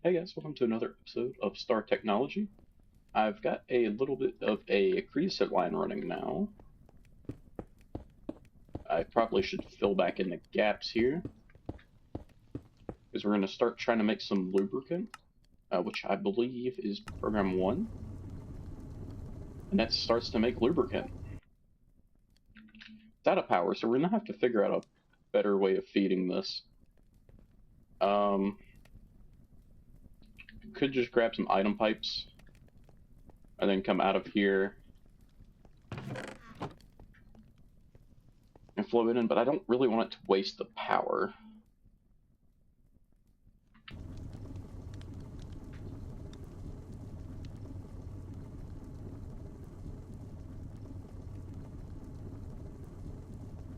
Hey guys, welcome to another episode of Star Technology. I've got a little bit of a creosote line running now. I probably should fill back in the gaps here, because we're going to start trying to make some lubricant, which I believe is program 1, and that starts to make lubricant. It's out of power, so we're going to have to figure out a better way of feeding this. Could just grab some item pipes, and then come out of here and flow it in, but I don't really want it to waste the power.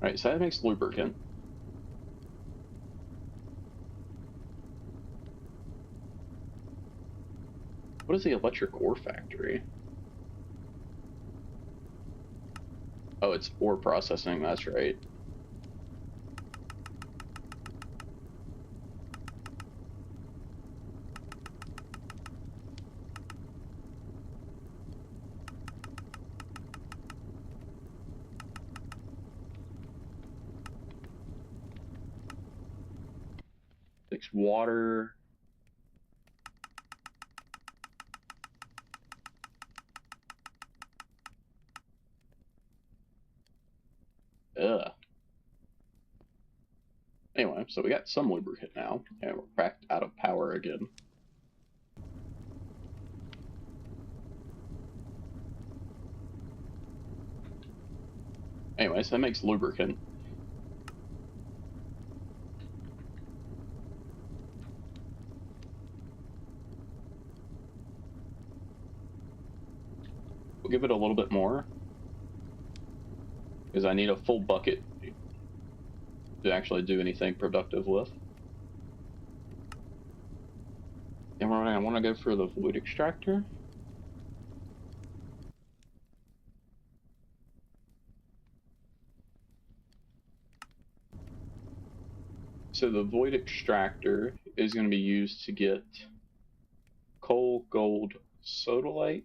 Alright, so that makes lubricant. What is the electric ore factory? Oh, it's ore processing, that's right. Takes water. Ugh. Anyway, so we got some lubricant now, and we're back out of power again. Anyways, that makes lubricant. We'll give it a little bit more, because I need a full bucket to actually do anything productive with. And I want to go for the void extractor. So the void extractor is going to be used to get coal, gold, sodalite,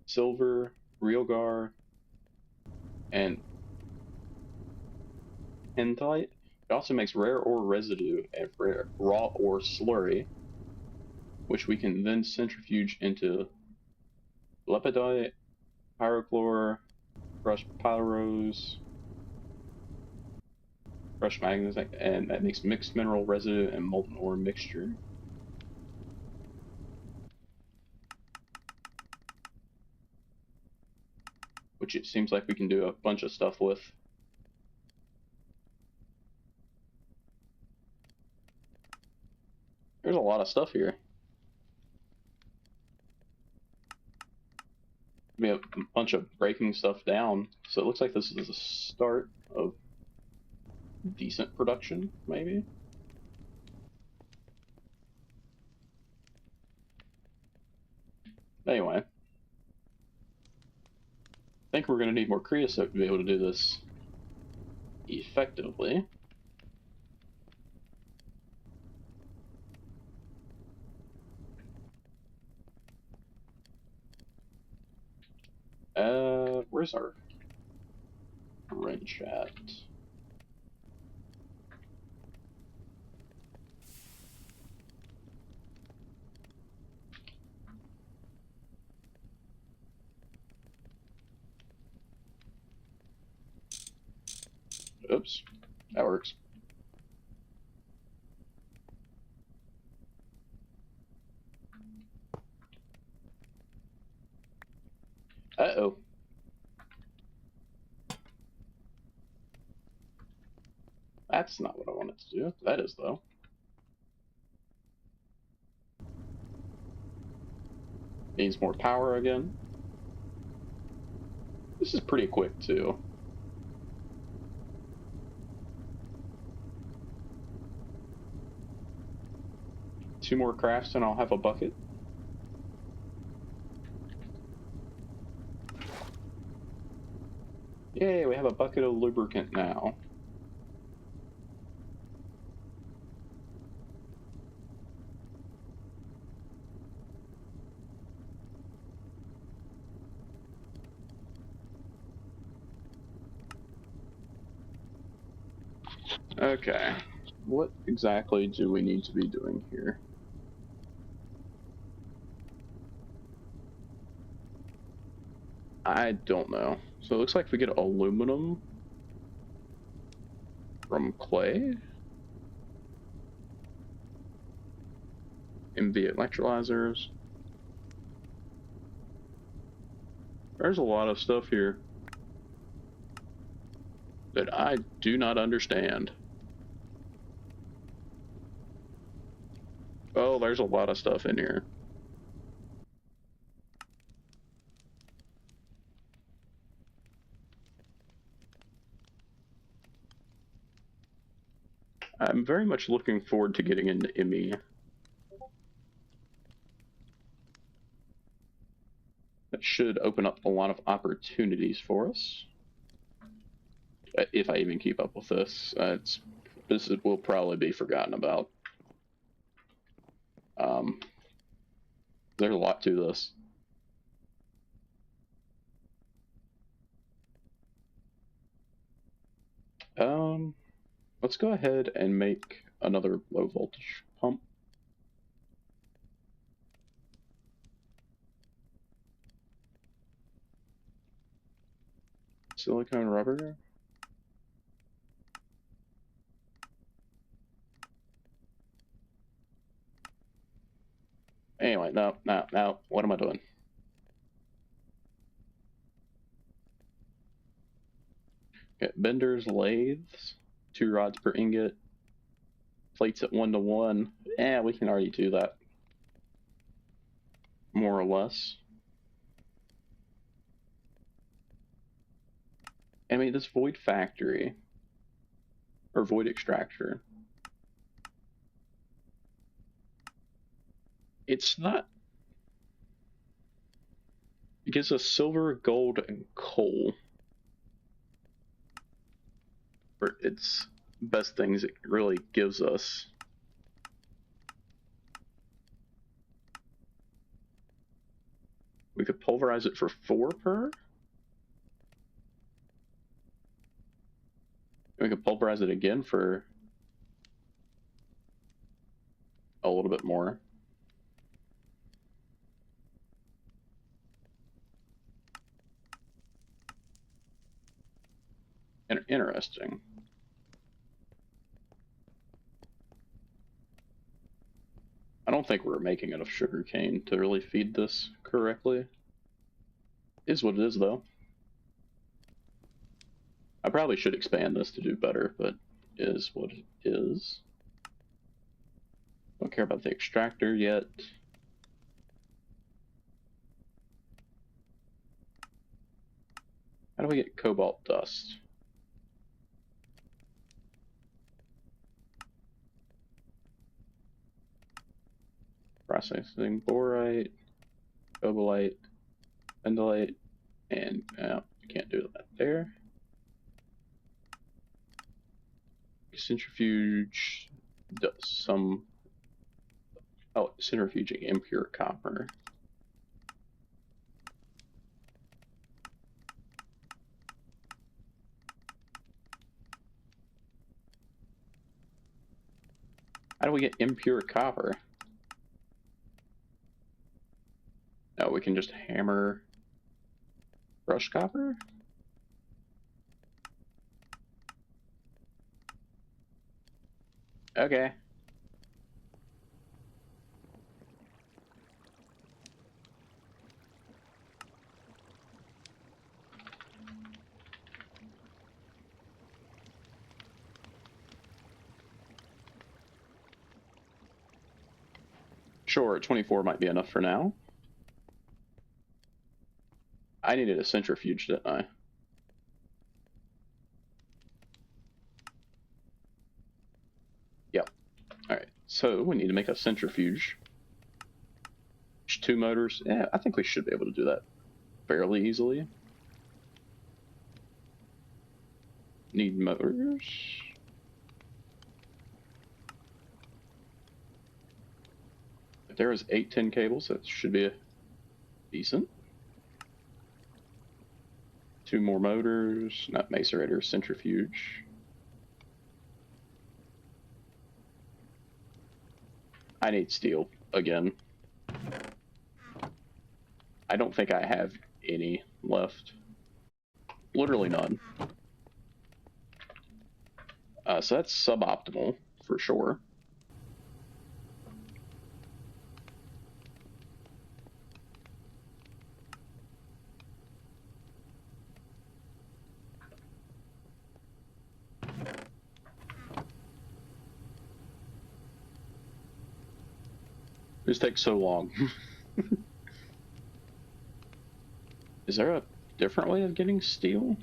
silver, realgar, and pentite. It also makes rare ore residue and raw ore slurry, which we can then centrifuge into lepidite, pyrochlor, crushed pyros, crushed magnesite, and that makes mixed mineral residue and molten ore mixture. Which it seems like we can do a bunch of stuff with. There's a lot of stuff here. We have a bunch of breaking stuff down, so it looks like this is the start of decent production, maybe? Anyway. I think we're going to need more creosote to be able to do this effectively. Where's our wrench at? Oops, that works. Uh-oh. That's not what I wanted to do. That is, though. Needs more power again. This is pretty quick, too. Two more crafts and I'll have a bucket. Yay, we have a bucket of lubricant now. Okay. What exactly do we need to be doing here? I don't know. So it looks like we get aluminum from clay. MV electrolyzers. There's a lot of stuff here that I do not understand. Oh, there's a lot of stuff in here. I'm very much looking forward to getting into ME. That should open up a lot of opportunities for us. If I even keep up with this, will probably be forgotten about. There's a lot to this. Let's go ahead and make another low voltage pump. Silicone rubber. Anyway, no, what am I doing? Okay, benders, lathes, 2 rods per ingot, plates at 1:1. Yeah, we can already do that, more or less. I mean, this void factory, or void extractor, it's not. It gives us silver, gold, and coal. For its best things it really gives us. We could pulverize it for 4 per. We could pulverize it again for a little bit more. Interesting. I don't think we're making enough sugarcane to really feed this correctly. Is what it is, though. I probably should expand this to do better, but is what it is. Don't care about the extractor yet. How do we get cobalt dust? Processing borite, cobalite, pendolite, and I can't do that there. Centrifuge does some. Oh, centrifuging impure copper. How do we get impure copper? No, we can just hammer brushed copper? Okay. Sure, 24 might be enough for now. I needed a centrifuge, didn't I? Yep. Alright, so we need to make a centrifuge. 2 motors. Yeah, I think we should be able to do that fairly easily. Need motors. If there is 810 cables, that should be decent. 2 more motors, not macerator, centrifuge. I need steel again. I don't think I have any left. Literally none. So that's suboptimal for sure. This takes so long. Is there a different way of getting steel?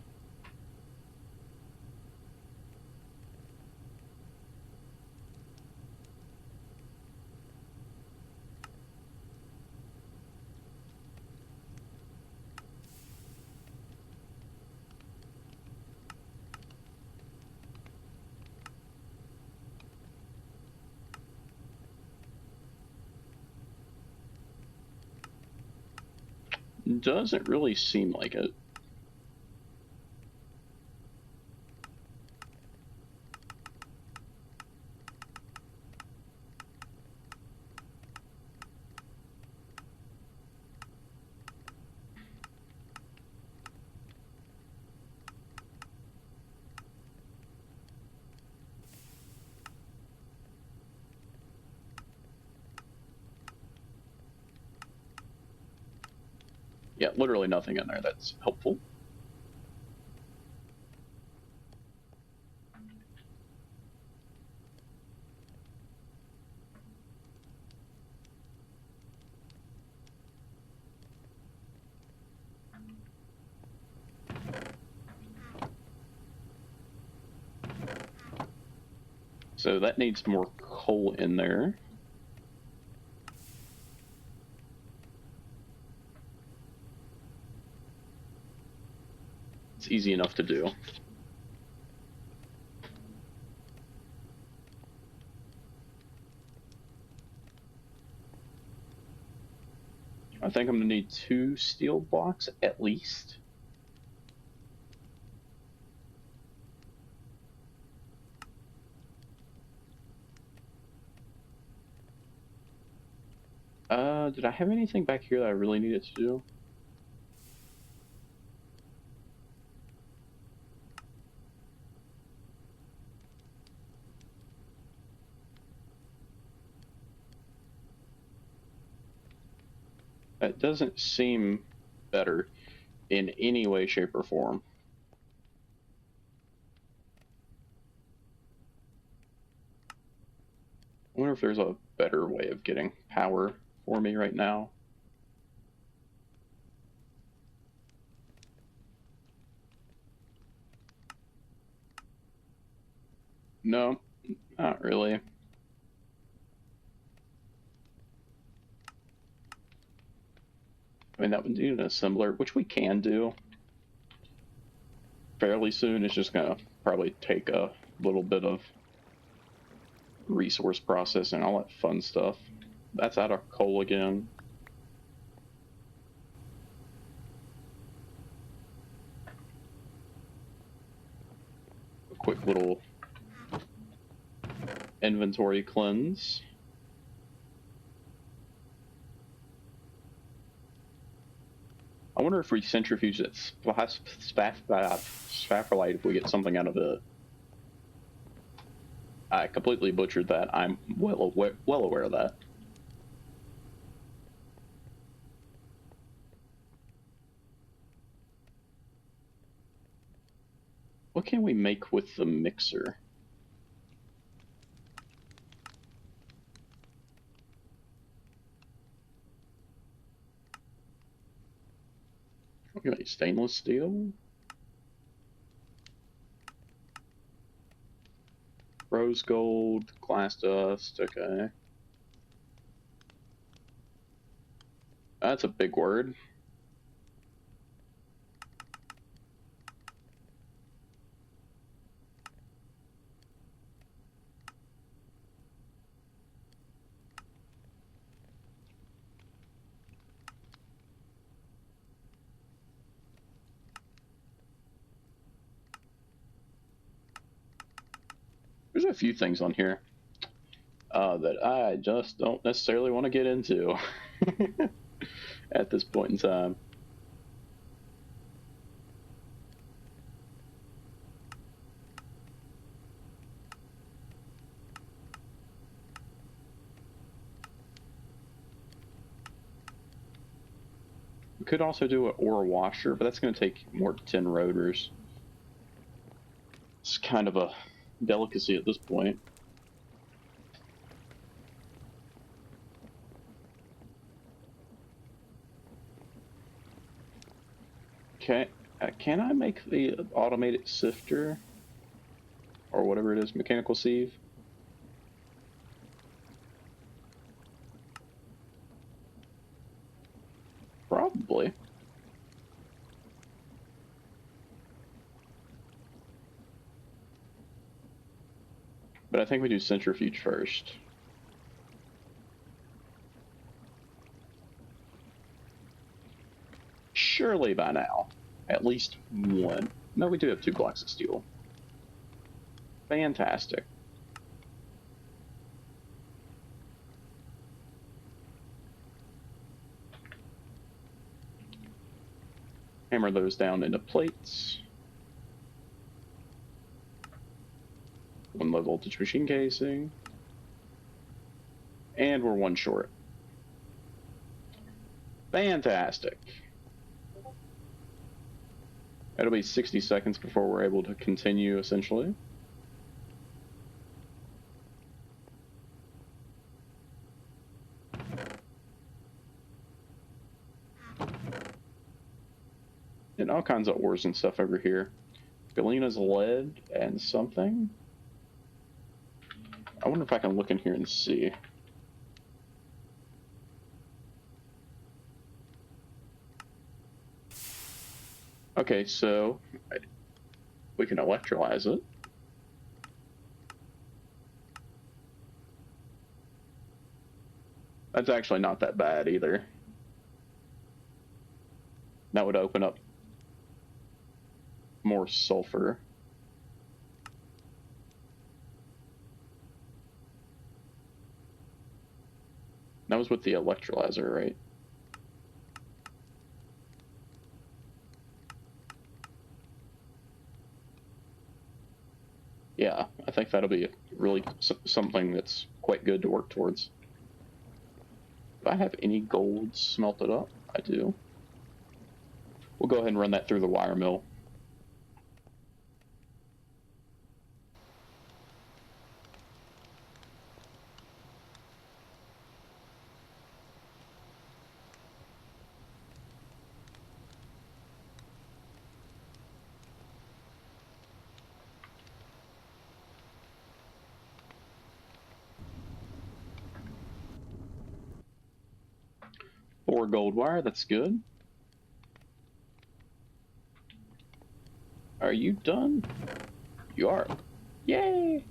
Doesn't really seem like it. Yeah, literally nothing in there that's helpful. So that needs more coal in there. It's easy enough to do. I think I'm gonna need 2 steel blocks at least. Did I have anything back here that I really needed to do? That doesn't seem better in any way, shape, or form. I wonder if there's a better way of getting power for me right now. No, not really. I mean, that would need an assembler, which we can do fairly soon. It's just gonna probably take a little bit of resource processing and all that fun stuff. That's out of coal again. A quick little inventory cleanse. I wonder if we centrifuge that sphafolite, if we get something out of it. I completely butchered that. I'm well aware of that. What can we make with the mixer? Okay, stainless steel. Rose gold, glass dust, okay. That's a big word. There's a few things on here. that I just don't necessarily want to get into at this point in time. We could also do an ore washer, but that's going to take more than 10 rotors. It's kind of a delicacy at this point. Okay, can I make the automated sifter? Or whatever it is, mechanical sieve? Probably. But I think we do centrifuge first. Surely by now, at least one. No, we do have 2 blocks of steel. Fantastic. Hammer those down into plates. 1 low voltage machine casing. And we're 1 short. Fantastic. It'll be 60 seconds before we're able to continue, essentially. And all kinds of ores and stuff over here. Galena's lead and something. I wonder if I can look in here and see. Okay, so we can electrolyze it. That's actually not that bad either. That would open up more sulfur. That was with the electrolyzer, right? Yeah, I think that'll be really something that's quite good to work towards. Do I have any gold smelted up? I do. We'll go ahead and run that through the wire mill. Four gold wire, that's good. Are you done? You are. Yay!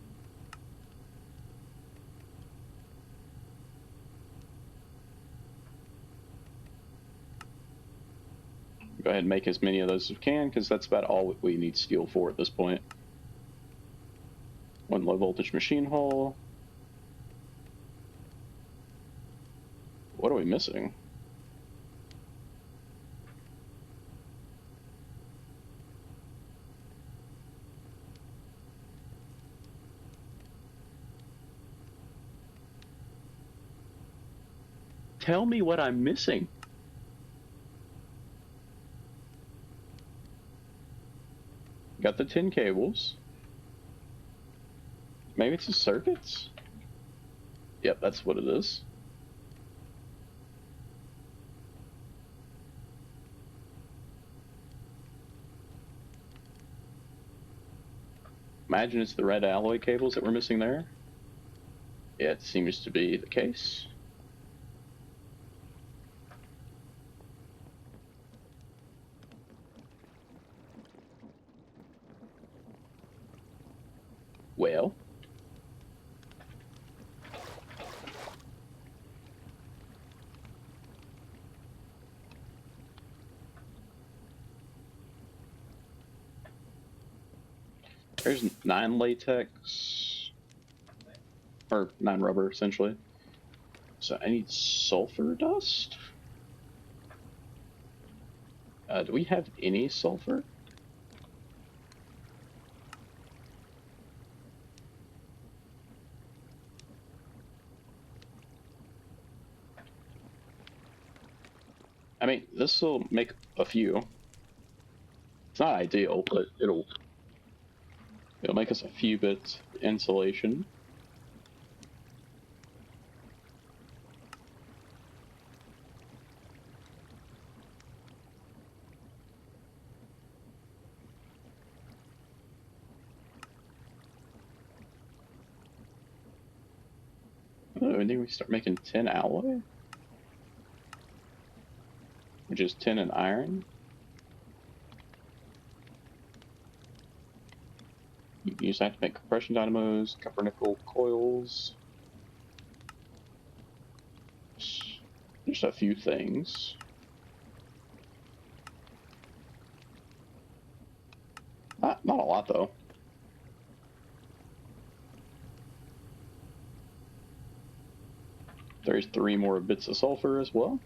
Go ahead and make as many of those as we can, because that's about all we need steel for at this point. 1 low voltage machine hull. What are we missing? Tell me what I'm missing. Got the 10 cables. Maybe it's the circuits? Yep, that's what it is. Imagine it's the red alloy cables that we're missing there. Yeah, it seems to be the case. Well. There's 9 latex. or 9 rubber essentially. So I need sulfur dust. Do we have any sulfur? I mean, this will make a few. It's not ideal, but it'll make us a few bits of insulation. Oh, and then we start making tin alloy, which is tin and iron. You use that to make compression dynamos, copper nickel coils. Just a few things. Not a lot though. There's 3 more bits of sulfur as well.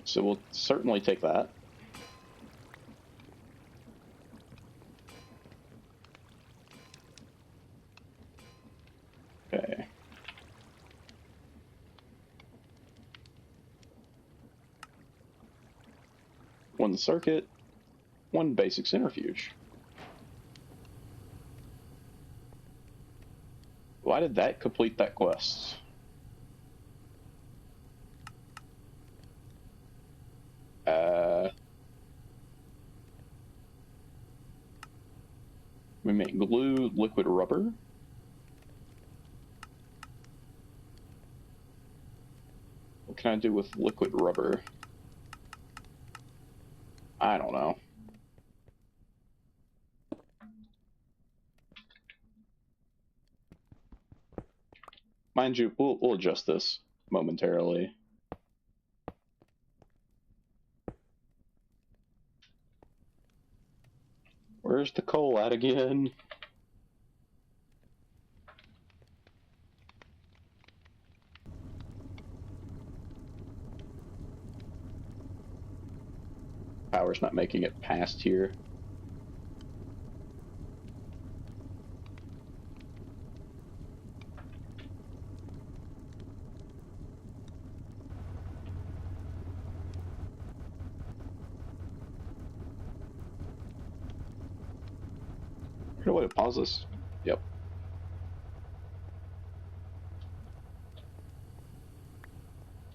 So we'll certainly take that. Okay. One circuit, one basic centrifuge. Why did that complete that quest? We make glue, liquid rubber. What can I do with liquid rubber? I don't know. Mind you, we'll adjust this momentarily. Where's the coal at again? Power's not making it past here. Is there a way to pause this? Yep.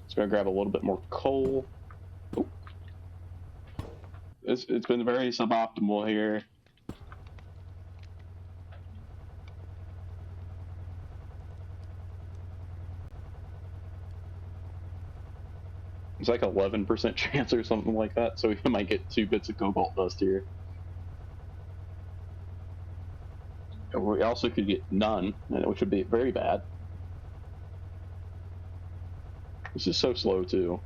Just gonna grab a little bit more coal. Oh. It's been very suboptimal here. It's like 11% chance or something like that, so we might get 2 bits of cobalt dust here. We also could get none, which would be very bad. This is so slow too.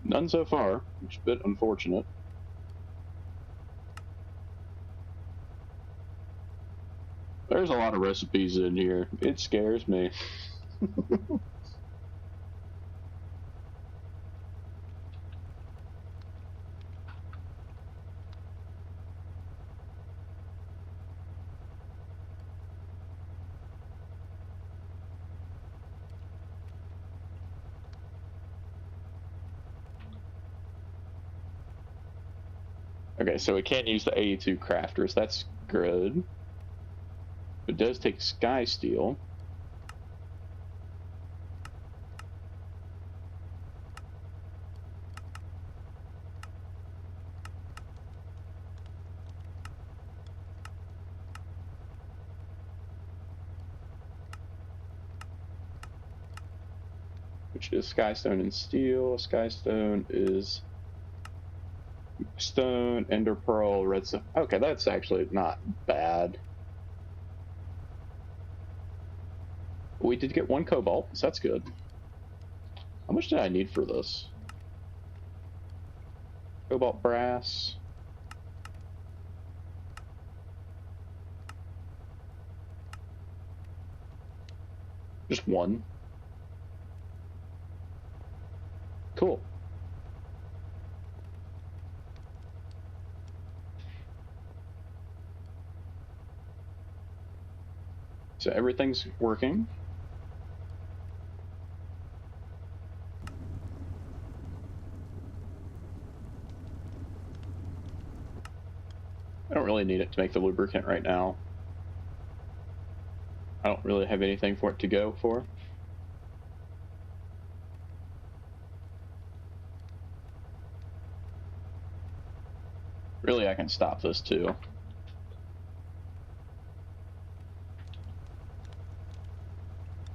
None so far, which is a bit unfortunate. There's a lot of recipes in here. It scares me. Okay, so we can't use the 82 crafters. That's good. It does take sky steel. which is skystone and steel. Skystone is stone, ender pearl, redstone. Okay, that's actually not bad. We did get 1 cobalt, so that's good. How much did I need for this? Cobalt brass. Just 1. Cool. So everything's working. I don't really need it to make the lubricant right now. I don't really have anything for it to go for. Really, I can stop this too.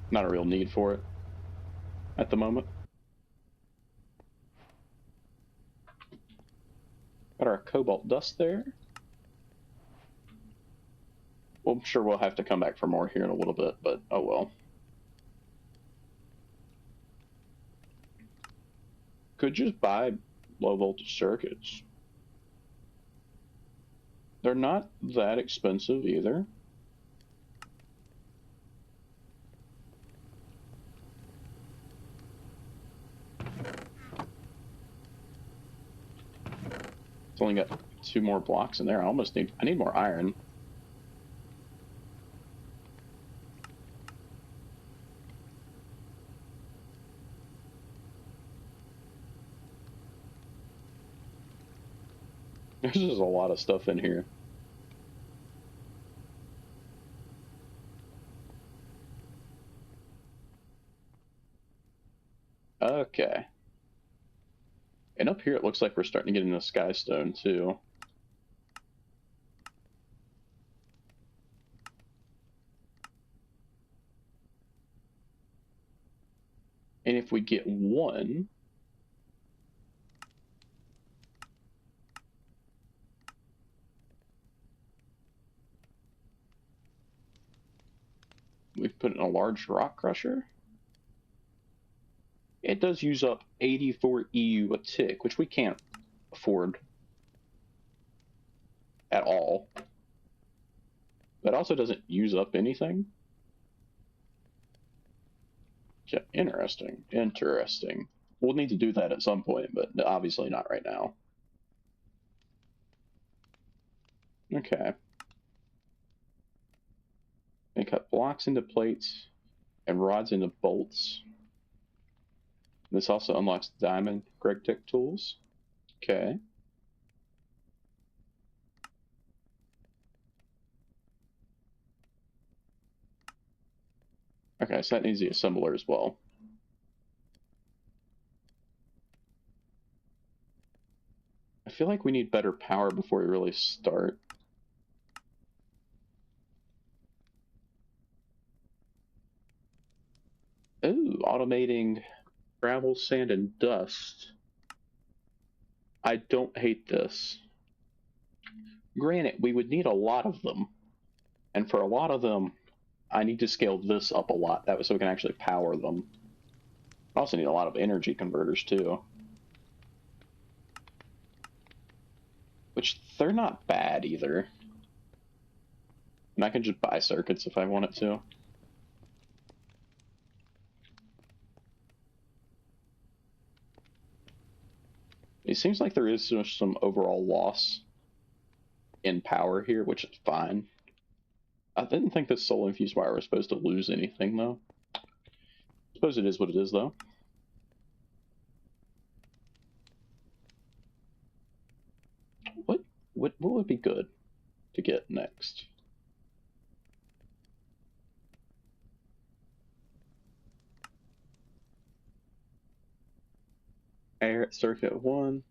Not a real need for it at the moment. Got our cobalt dust there. Well, I'm sure we'll have to come back for more here in a little bit, but oh well. Could just buy low voltage circuits. They're not that expensive either. It's only got 2 more blocks in there. I need more iron. There's just a lot of stuff in here. Okay. And up here it looks like we're starting to get into skystone too. And if we get 1, we've put in a large rock crusher. It does use up 84 EU a tick, which we can't afford at all. That also doesn't use up anything. Yeah, interesting. Interesting. We'll need to do that at some point, but obviously not right now. Okay. And cut blocks into plates and rods into bolts. This also unlocks diamond Gregtech tools. Okay. Okay, so that needs the assembler as well. I feel like we need better power before we really start. Ooh, automating gravel, sand, and dust. I don't hate this. Granted, we would need a lot of them. And for a lot of them, I need to scale this up a lot, that way so we can actually power them. I also need a lot of energy converters too. Which, they're not bad either. And I can just buy circuits if I wanted to. It seems like there is some overall loss in power here, which is fine. I didn't think this solar infused wire was supposed to lose anything, though. I suppose it is what it is, though. What would be good to get next? Air circuit 1.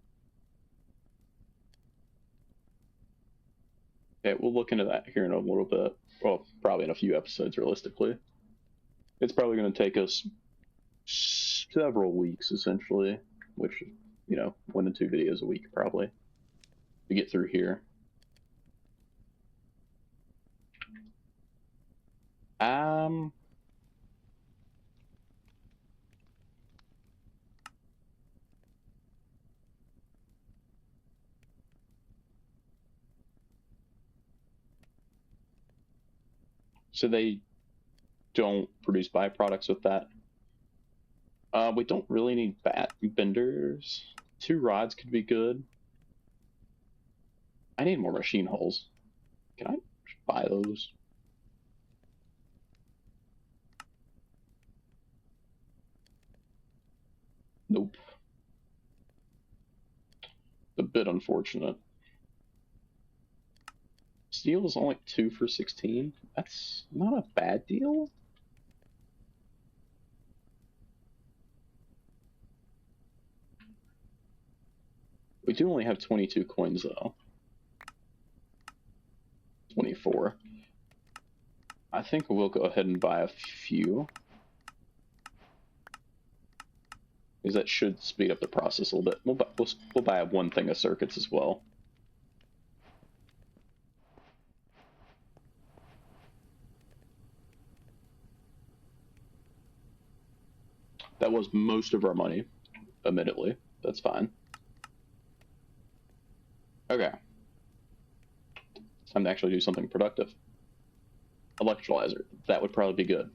Okay, we'll look into that here in a little bit. Well, probably in a few episodes, realistically. It's probably going to take us several weeks, essentially, which, you know, 1 to 2 videos a week, probably, to get through here. So they don't produce byproducts with that. We don't really need benders. 2 rods could be good. I need more machine holes. Can I buy those? Nope. A bit unfortunate. Steel is only 2 for 16. That's not a bad deal. We do only have 22 coins, though. 24. I think we'll go ahead and buy a few, because that should speed up the process a little bit. We'll buy 1 thing of circuits as well. That was most of our money, admittedly. That's fine. Okay. Time to actually do something productive. Electrolyzer. That would probably be good.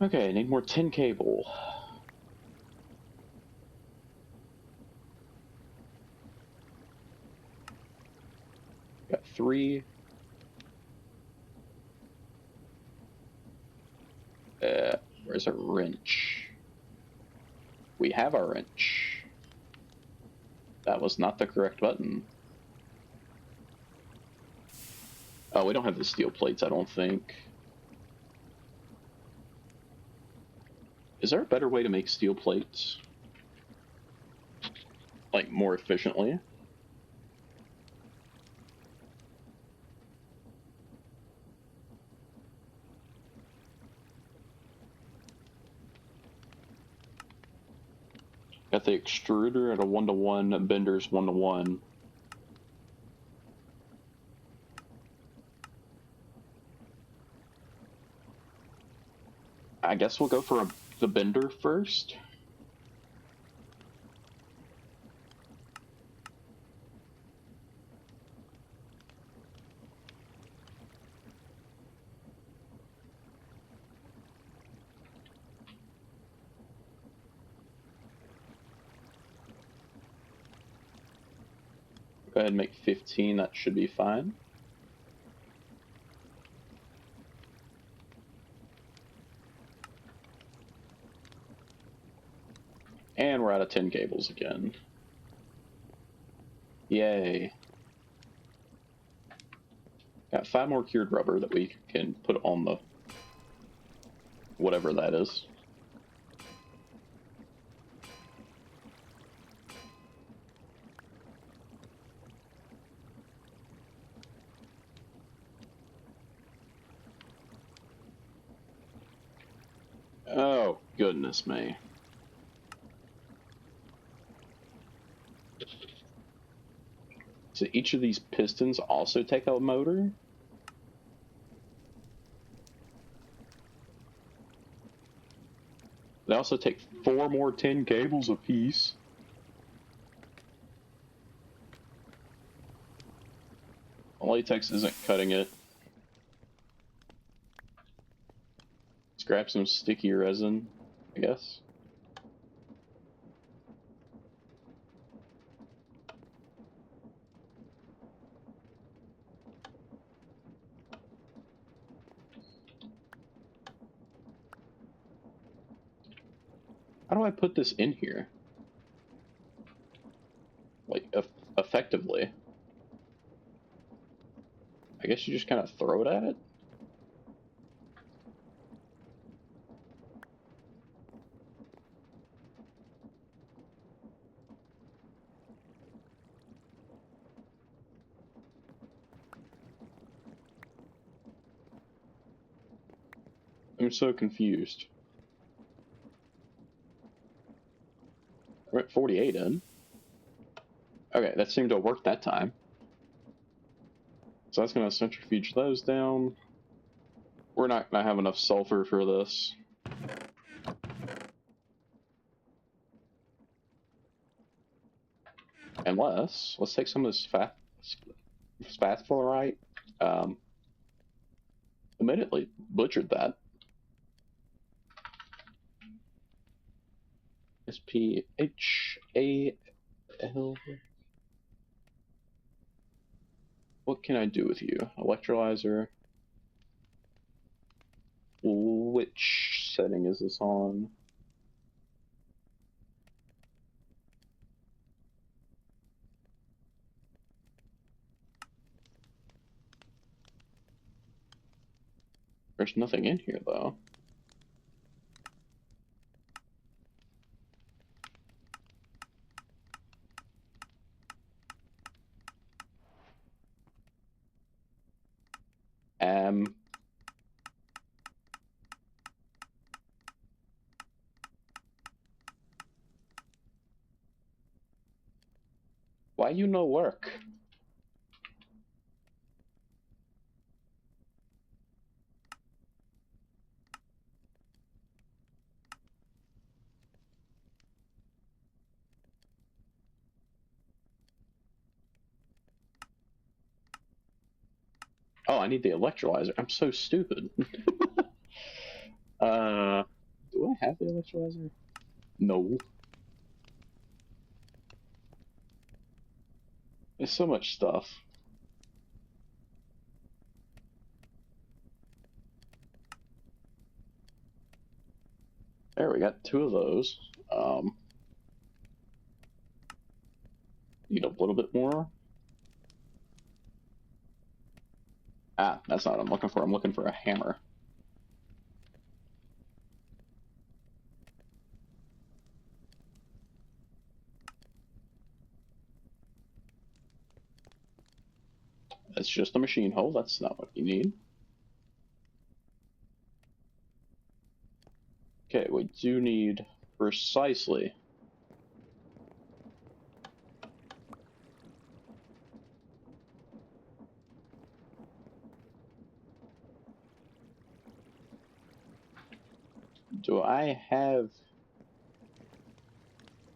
Okay, need more tin cable. Got 3. Where's our wrench? We have our wrench. That was not the correct button. Oh, we don't have the steel plates, I don't think. Is there a better way to make steel plates? Like, more efficiently? Got the extruder at a 1-to-1, benders 1-to-1. I guess we'll go for the bender first. Go ahead and make 15, that should be fine. And we're out of tin cables again. Yay. Got 5 more cured rubber that we can put on the whatever that is. Oh, goodness me. So each of these pistons also take a motor? They also take 4 more tin cables apiece. Latex isn't cutting it. Let's grab some sticky resin, I guess. How do I put this in here? Like, effectively. I guess you just kind of throw it at it? I'm so confused. We're at 48 in. Okay, that seemed to work that time. So that's going to centrifuge those down. We're not going to have enough sulfur for this. Unless, let's take some of this spatulite. Immediately butchered that. SPHAL. What can I do with you? Electrolyzer. Which setting is this on? There's nothing in here, though. Why you no work? Oh, I need the electrolyzer. I'm so stupid. Do I have the electrolyzer? No. There's so much stuff. There, we got 2 of those. Need a little bit more. Ah, that's not what I'm looking for. I'm looking for a hammer. That's just a machine hole. That's not what you need. Okay, we do need precisely. Do I have...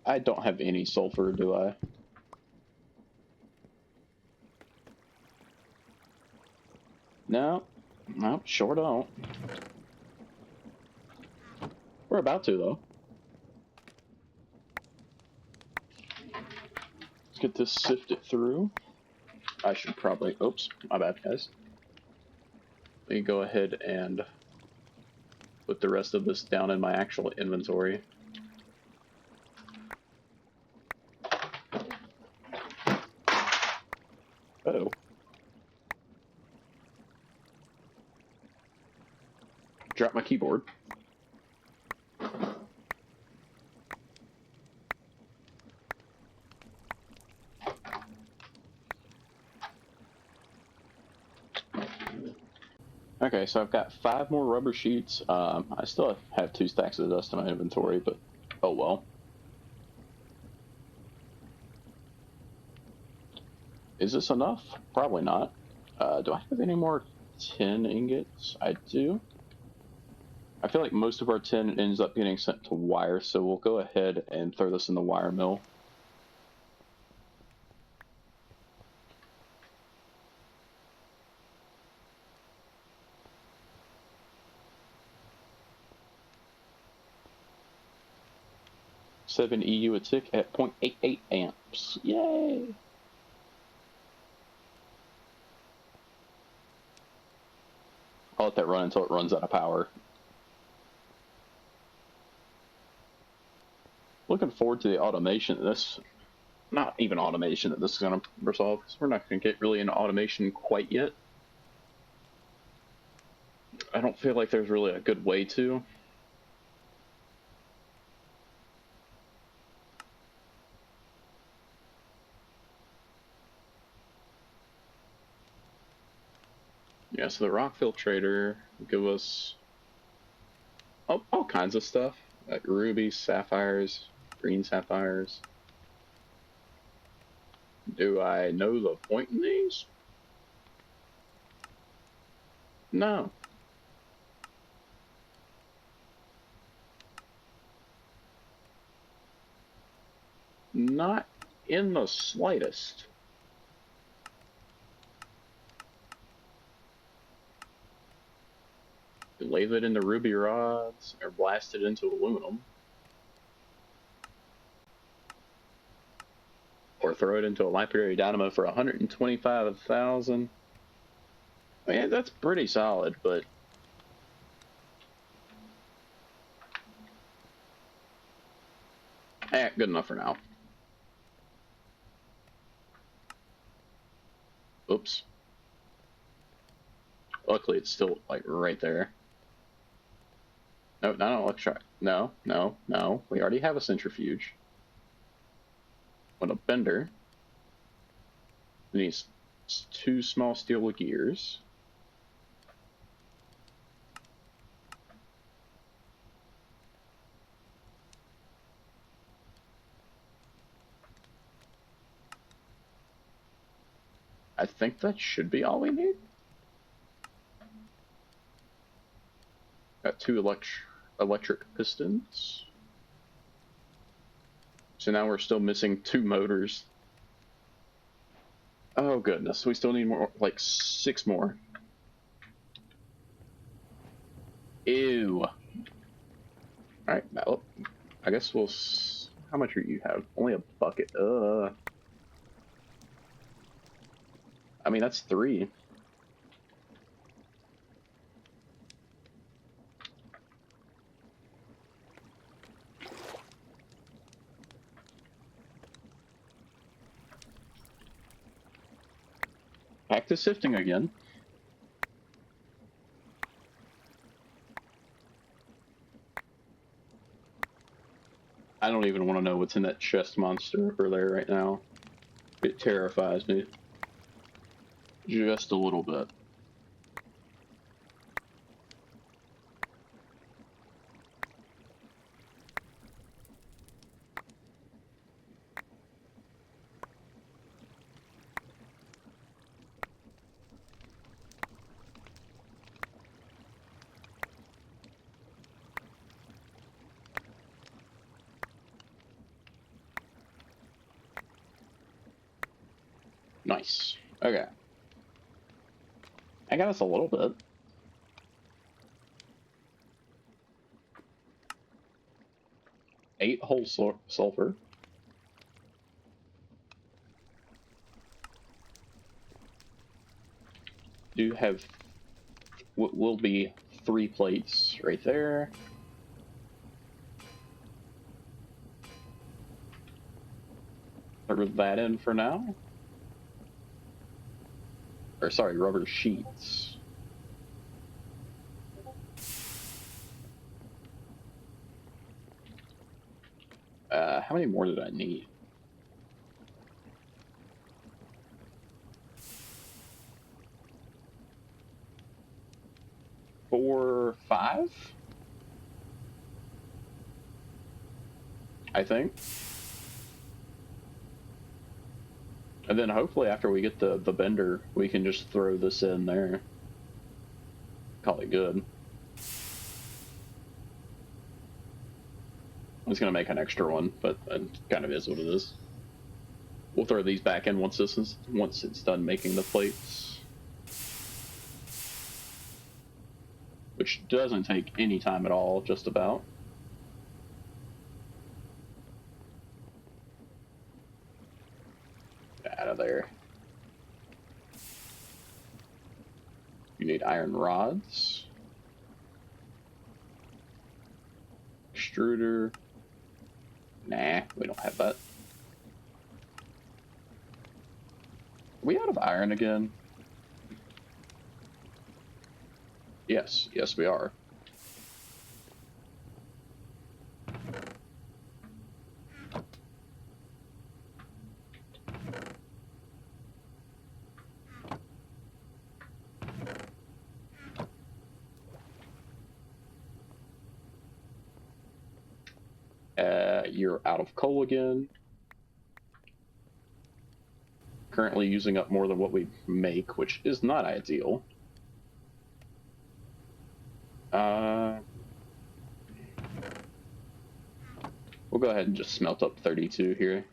I don't have any sulfur, do I? No. No, sure don't. We're about to, though. Let's get this sifted through. I should probably... Oops, my bad, guys. Let me go ahead and put the rest of this down in my actual inventory. Uh-oh. Drop my keyboard. Okay, so I've got 5 more rubber sheets. I still have 2 stacks of dust in my inventory, but oh well. Is this enough? Probably not. Do I have any more tin ingots? I do. I feel like most of our tin ends up getting sent to wire, so we'll go ahead and throw this in the wire mill. EU a tick at 0.88 amps. Yay! I'll let that run until it runs out of power. Looking forward to the automation of this. Not even automation that this is going to resolve, because we're not going to get really into automation quite yet. I don't feel like there's really a good way to. Yeah, so the rock filtrator will give us all kinds of stuff, like rubies, sapphires, green sapphires. Do I know the point in these? No. Not in the slightest. Lathe it into ruby rods or blast it into aluminum. Or throw it into a lapidary dynamo for 125,000. I mean, that's pretty solid, but good enough for now. Oops. Luckily, it's still like right there. No, no, let's try. No, no, no. We already have a centrifuge. Want a bender. It needs 2 small steel gears. I think that should be all we need. Got 2 electric pistons. So now we're still missing 2 motors. Oh goodness, we still need more, like 6 more. Ew. Alright, well, I guess we'll... How much do you have? Only a bucket. I mean, that's 3. Back to sifting again. I don't even want to know what's in that chest monster over there right now. It terrifies me. Just a little bit. Nice. Okay. I got us a little bit. Eight whole sulfur. Do have what will be 3 plates right there. Throw that in for now. Or sorry, rubber sheets. How many more did I need? 4, 5? I think. And then hopefully after we get the bender, we can just throw this in there. Call it good. I was gonna make an extra one, but it kind of is what it is. We'll throw these back in once it's done making the plates, which doesn't take any time at all, just about. Get out of there. You need iron rods, extruder. Nah, we don't have that. Are we out of iron again? Yes, yes we are. You're out of coal again. Currently using up more than what we make, which is not ideal. We'll go ahead and just smelt up 32 here.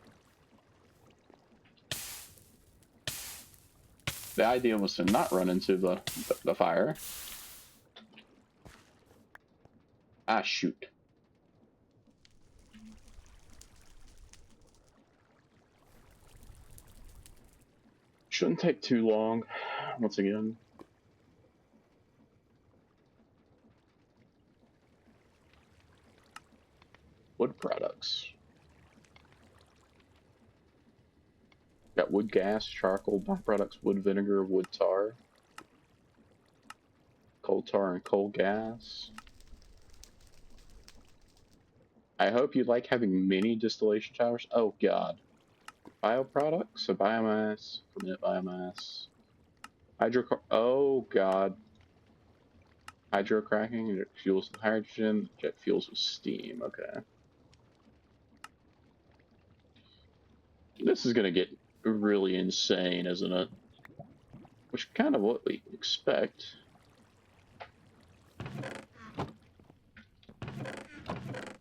The idea was to not run into the fire. Ah, shoot. Shouldn't take too long, once again. Wood products. Got wood gas, charcoal, byproducts, wood vinegar, wood tar, coal tar, and coal gas. I hope you like having many distillation towers. Oh god. Bioproducts, so biomass, ferment biomass. Oh god. Hydrocracking, it fuels with hydrogen, jet fuels with steam. Okay. This is gonna get really insane, isn't it? Which is kind of what we expect.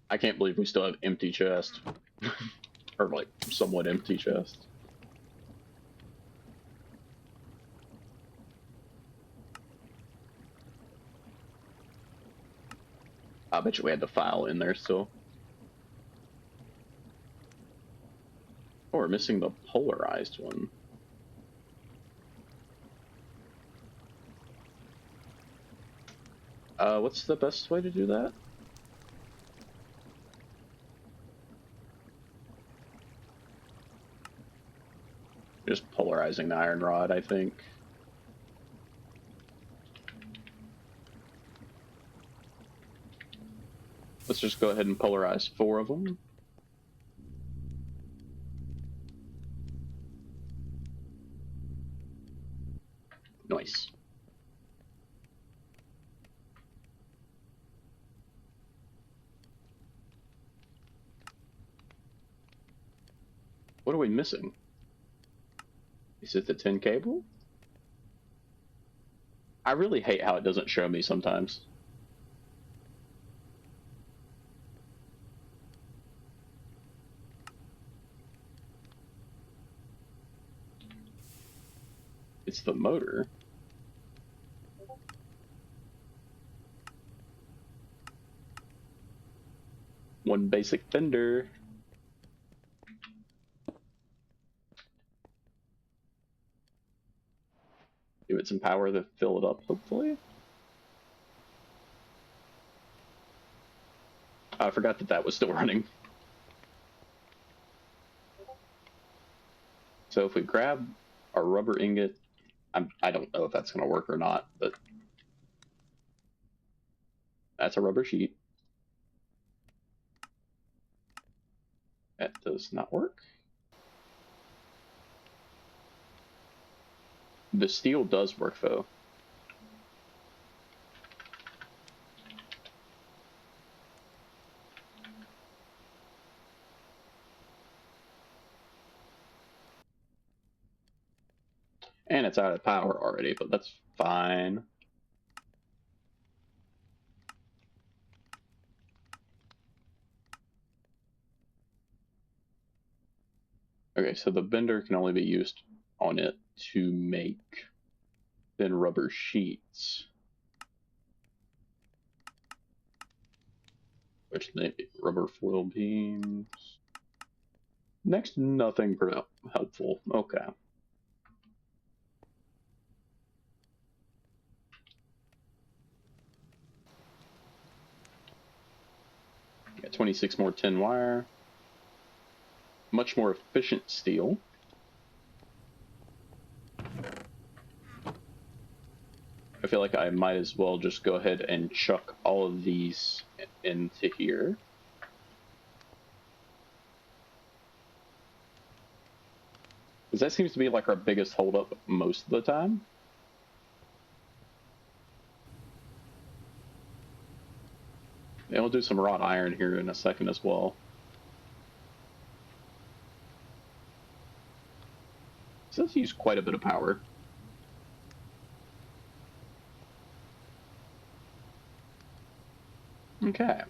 I can't believe we still have empty chest. Or like somewhat empty chest. I bet you we had the file in there still. Oh, we're missing the polarized one. What's the best way to do that? Just polarizing the iron rod, I think. Let's just go ahead and polarize 4 of them. Nice. What are we missing? Is it the tin cable? I really hate how it doesn't show me sometimes. It's the motor. One basic fender. Give it some power to fill it up, hopefully. I forgot that that was still running. So if we grab our rubber ingot, I don't know if that's going to work or not, but that's a rubber sheet. That does not work. The steel does work though. And it's out of power already, but that's fine. Okay, so the bender can only be used on it to make thin rubber sheets. Which may be rubber foil beams. Next, nothing helpful. Okay. Got 26 more tin wire. Much more efficient steel. I feel like I might as well just go ahead and chuck all of these into here. Because that seems to be like our biggest holdup most of the time. And we'll do some wrought iron here in a second as well. So let's use quite a bit of power. Okay.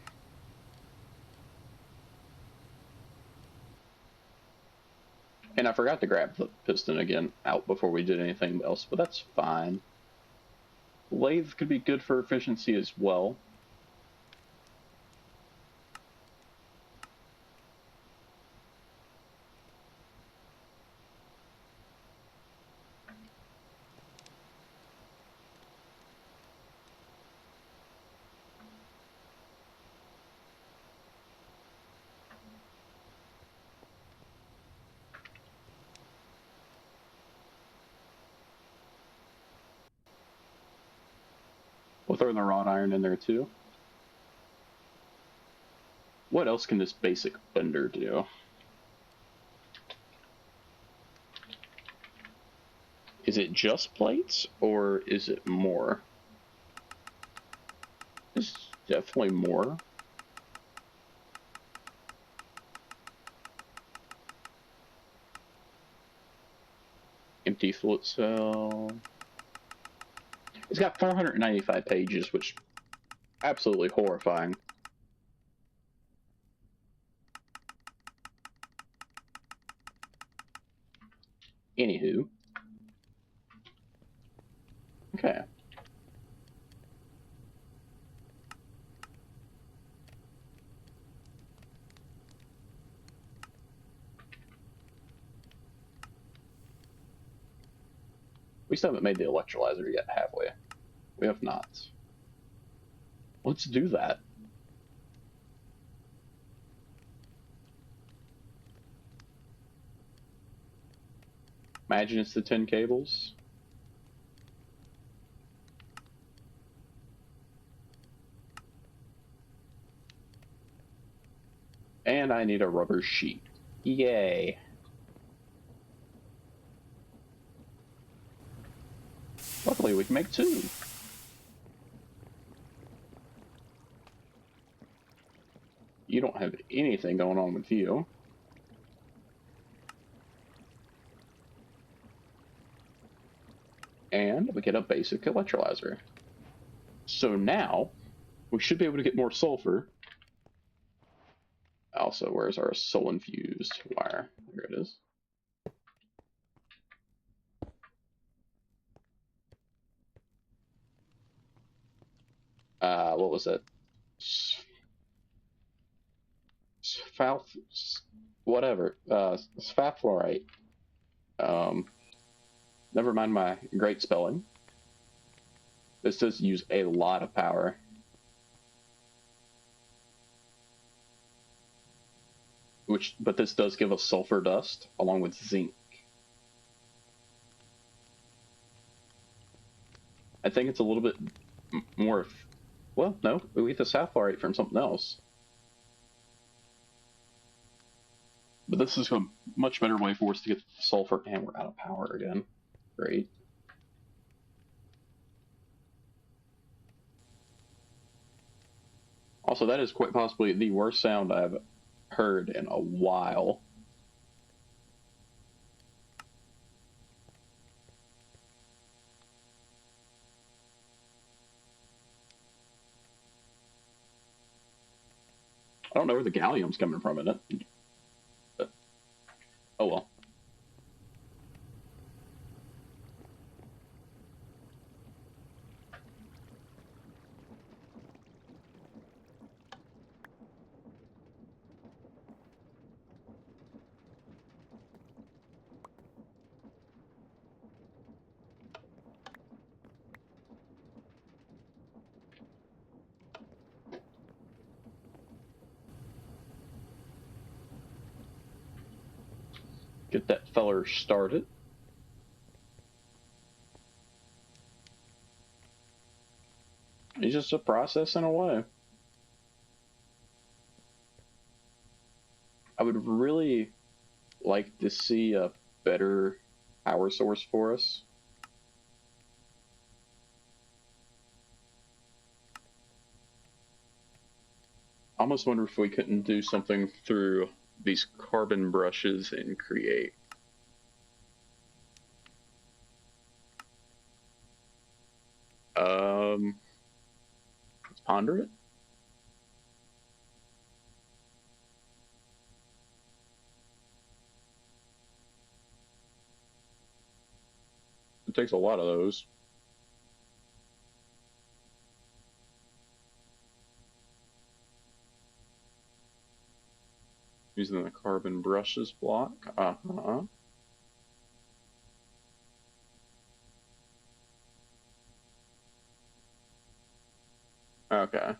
And I forgot to grab the piston again out before we did anything else, but that's fine. Lathe could be good for efficiency as well. We'll throw the wrought iron in there too. What else can this basic bender do? Is it just plates, or is it more? It's definitely more. Empty float cell. It's got 495 pages, which absolutely horrifying. Anywho. Okay. We still haven't made the electrolyzer yet, have we? We have not. Let's do that. Imagine it's the 10 cables. And I need a rubber sheet. Yay. Luckily, we can make 2. You don't have anything going on with you. And we get a basic electrolyzer. So now, we should be able to get more sulfur. Also, where's our soul-infused wire? There it is. What was it? Whatever. Sphaflorite. Never mind my great spelling. This does use a lot of power. But this does give us sulfur dust along with zinc. I think it's a little bit more. Well, no, we get the sapphire from something else. But this is a much better way for us to get sulfur, and we're out of power again. Great. Also, that is quite possibly the worst sound I've heard in a while. I don't know where the gallium's coming from in it. But, oh well. Get that feller started. He's just a processing away. I would really like to see a better power source for us. I almost wonder if we couldn't do something through these carbon brushes and create Let's ponder it. It takes a lot of those. Using the carbon brushes block. Okay.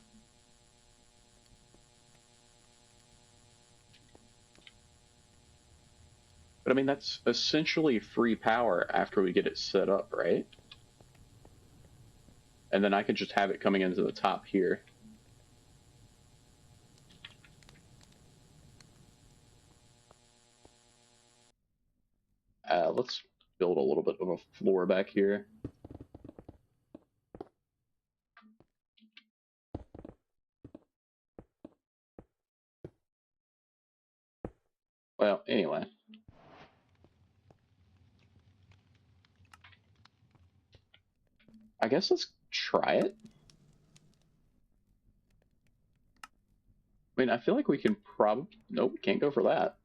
But I mean, that's essentially free power after we get it set up, right? And then I could just have it coming into the top here. Let's build a little bit of a floor back here. Well, anyway. I guess let's try it. I mean, I feel like we can probably... Nope, can't go for that.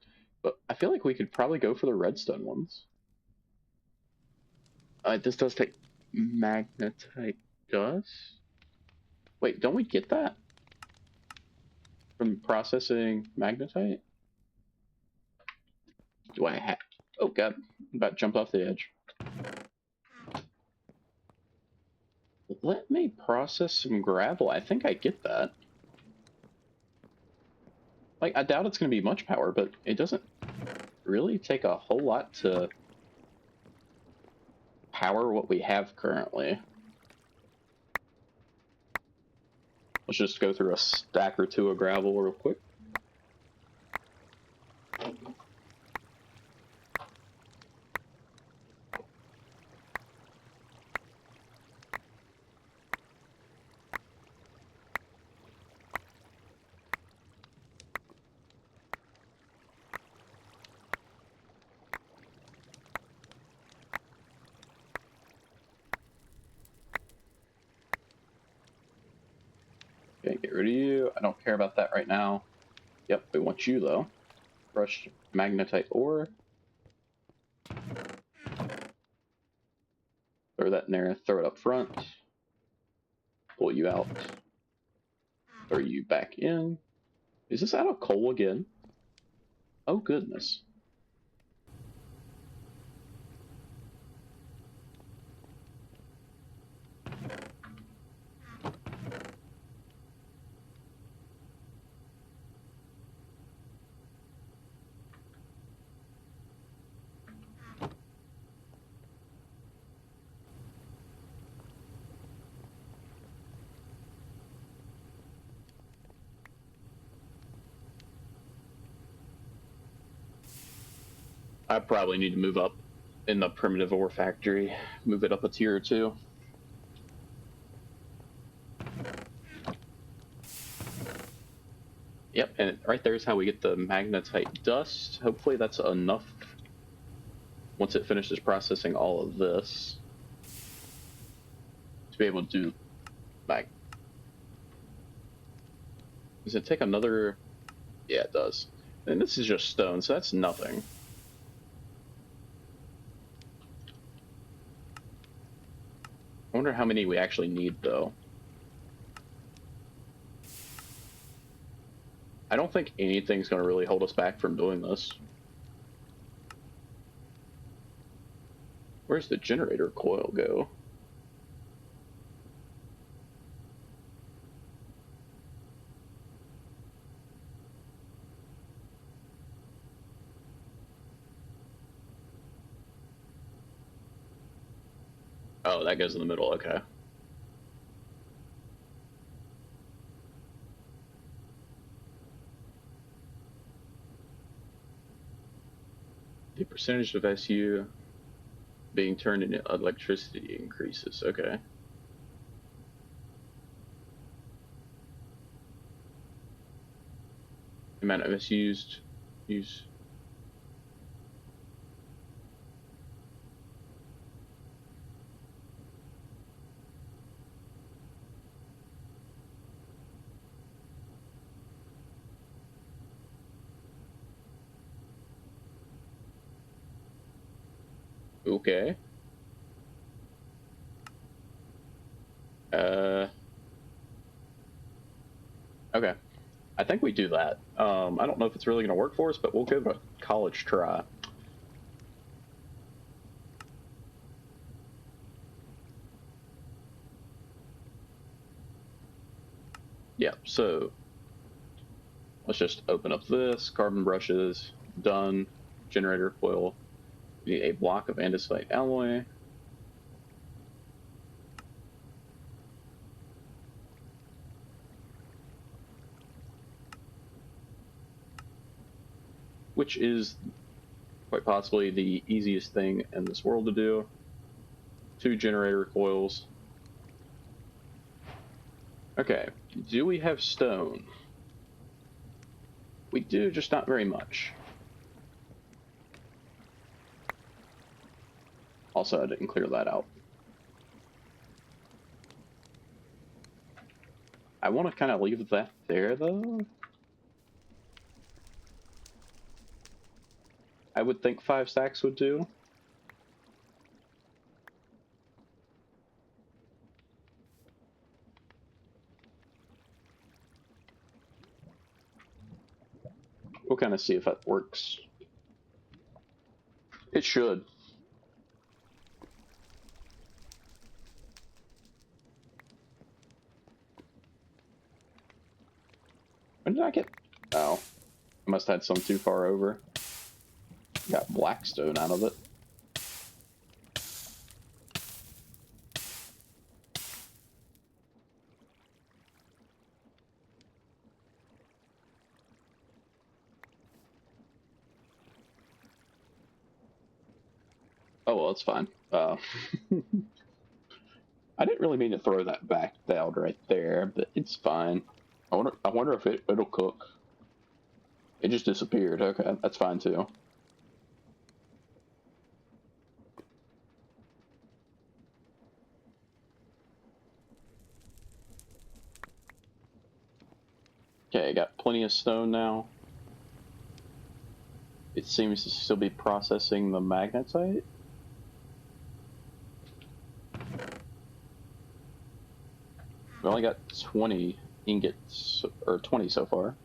But I feel like we could probably go for the redstone ones. This does take magnetite dust. Wait, don't we get that from processing magnetite? Do I have... Oh god, I'm about to jump off the edge. Let me process some gravel. I think I get that. Like, I doubt it's going to be much power, but it doesn't really take a whole lot to power what we have currently. Let's just go through a stack or two of gravel real quick. Okay, get rid of you. I don't care about that right now. Yep, we want you though. Brushed magnetite ore. Throw that in there, throw it up front. Pull you out. Throw you back in. Is this out of coal again? Oh goodness. I probably need to move up in the primitive ore factory. Move it up a tier or two. Yep, and right there's how we get the magnetite dust. Hopefully that's enough once it finishes processing all of this to be able to do mag. Does it take another? Yeah, it does. And this is just stone, so that's nothing. I wonder how many we actually need, though. I don't think anything's going to really hold us back from doing this. Where's the generator coil go? Oh, that goes in the middle, okay. The percentage of SU being turned into electricity increases, okay. The amount of SUs use. Okay. Okay. I think we do that. I don't know if it's really going to work for us, but we'll give it a college try. Yeah, so let's just open up this. Carbon brushes, done. Generator coil. We need a block of andesite alloy. Which is quite possibly the easiest thing in this world to do. 2 generator coils. Okay, do we have stone? We do, just not very much. Also, I didn't clear that out. I want to kind of leave that there, though. I would think 5 stacks would do. We'll kind of see if that works. It should. When did I get... Oh. I must have had some too far over. Got blackstone out of it. Oh, well, it's fine. I didn't really mean to throw that back down right there, but it's fine. I wonder if it'll cook. It just disappeared. Okay, that's fine too. Okay, I got plenty of stone now. It seems to still be processing the magnetite. We only got 20 ingots, or 20 so far.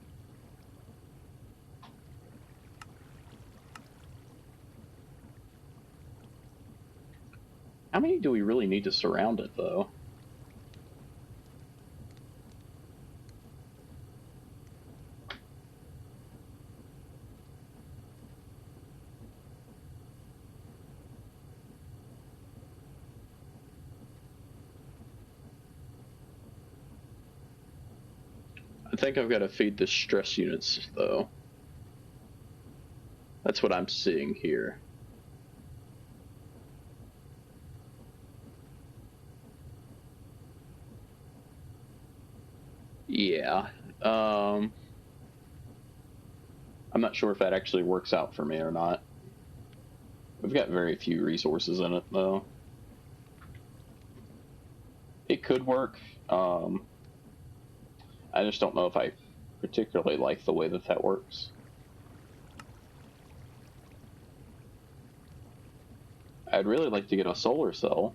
How many do we really need to surround it, though? I think I've got to feed the stress units, though. That's what I'm seeing here. Yeah. I'm not sure if that actually works out for me or not. We've got very few resources in it, though. It could work. I just don't know if I particularly like the way that that works. I'd really like to get a solar cell.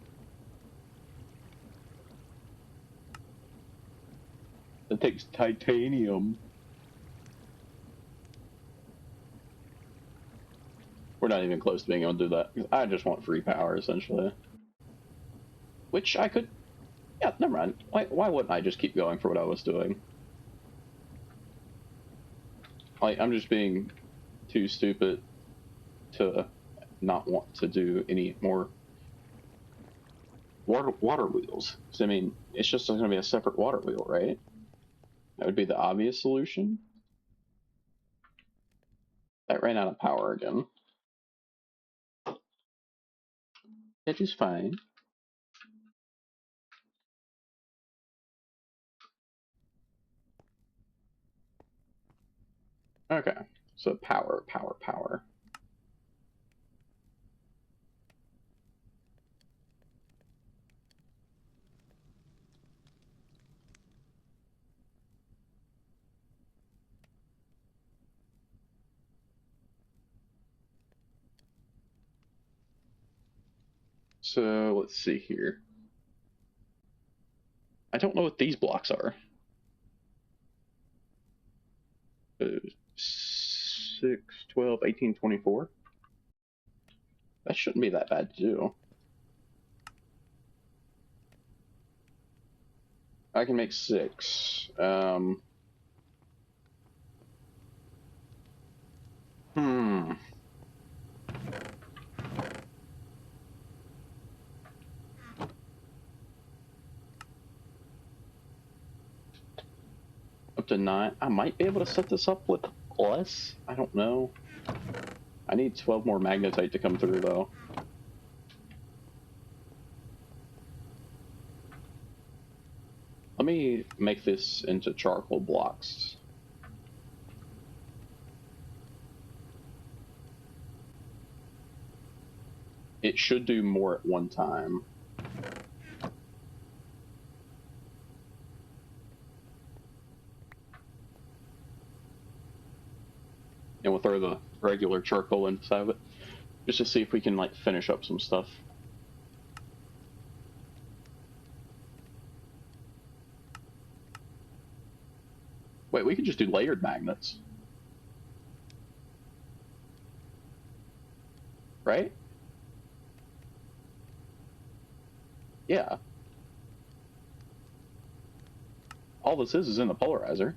It takes titanium. We're not even close to being able to do that. I just want free power, essentially. Which I could... Yeah, never mind. Why wouldn't I just keep going for what I was doing? Like, I'm just being too stupid to not want to do any more water wheels. So, I mean, it's just going to be a separate water wheel, right? That would be the obvious solution. That ran out of power again. Which is fine. Okay, so power. So let's see here. I don't know what these blocks are. 6, 12, 18, 24. That shouldn't be that bad to do. I can make 6. Hmm. Up to 9. I might be able to set this up with less. I don't know. I need 12 more magnetite to come through, though. Let me make this into charcoal blocks. It should do more at one time. And we'll throw the regular charcoal inside of it, just to see if we can, like, finish up some stuff. Wait, we could just do layered magnets. Right? Yeah. All this is in the polarizer.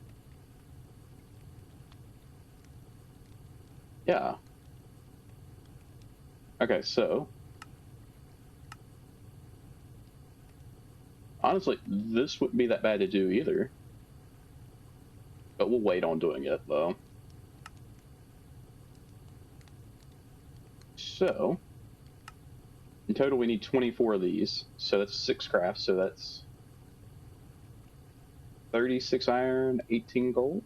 Yeah. Okay, so honestly, this wouldn't be that bad to do either. But we'll wait on doing it, though. So, in total, we need 24 of these. So that's 6 crafts, so that's 36 iron, 18 gold.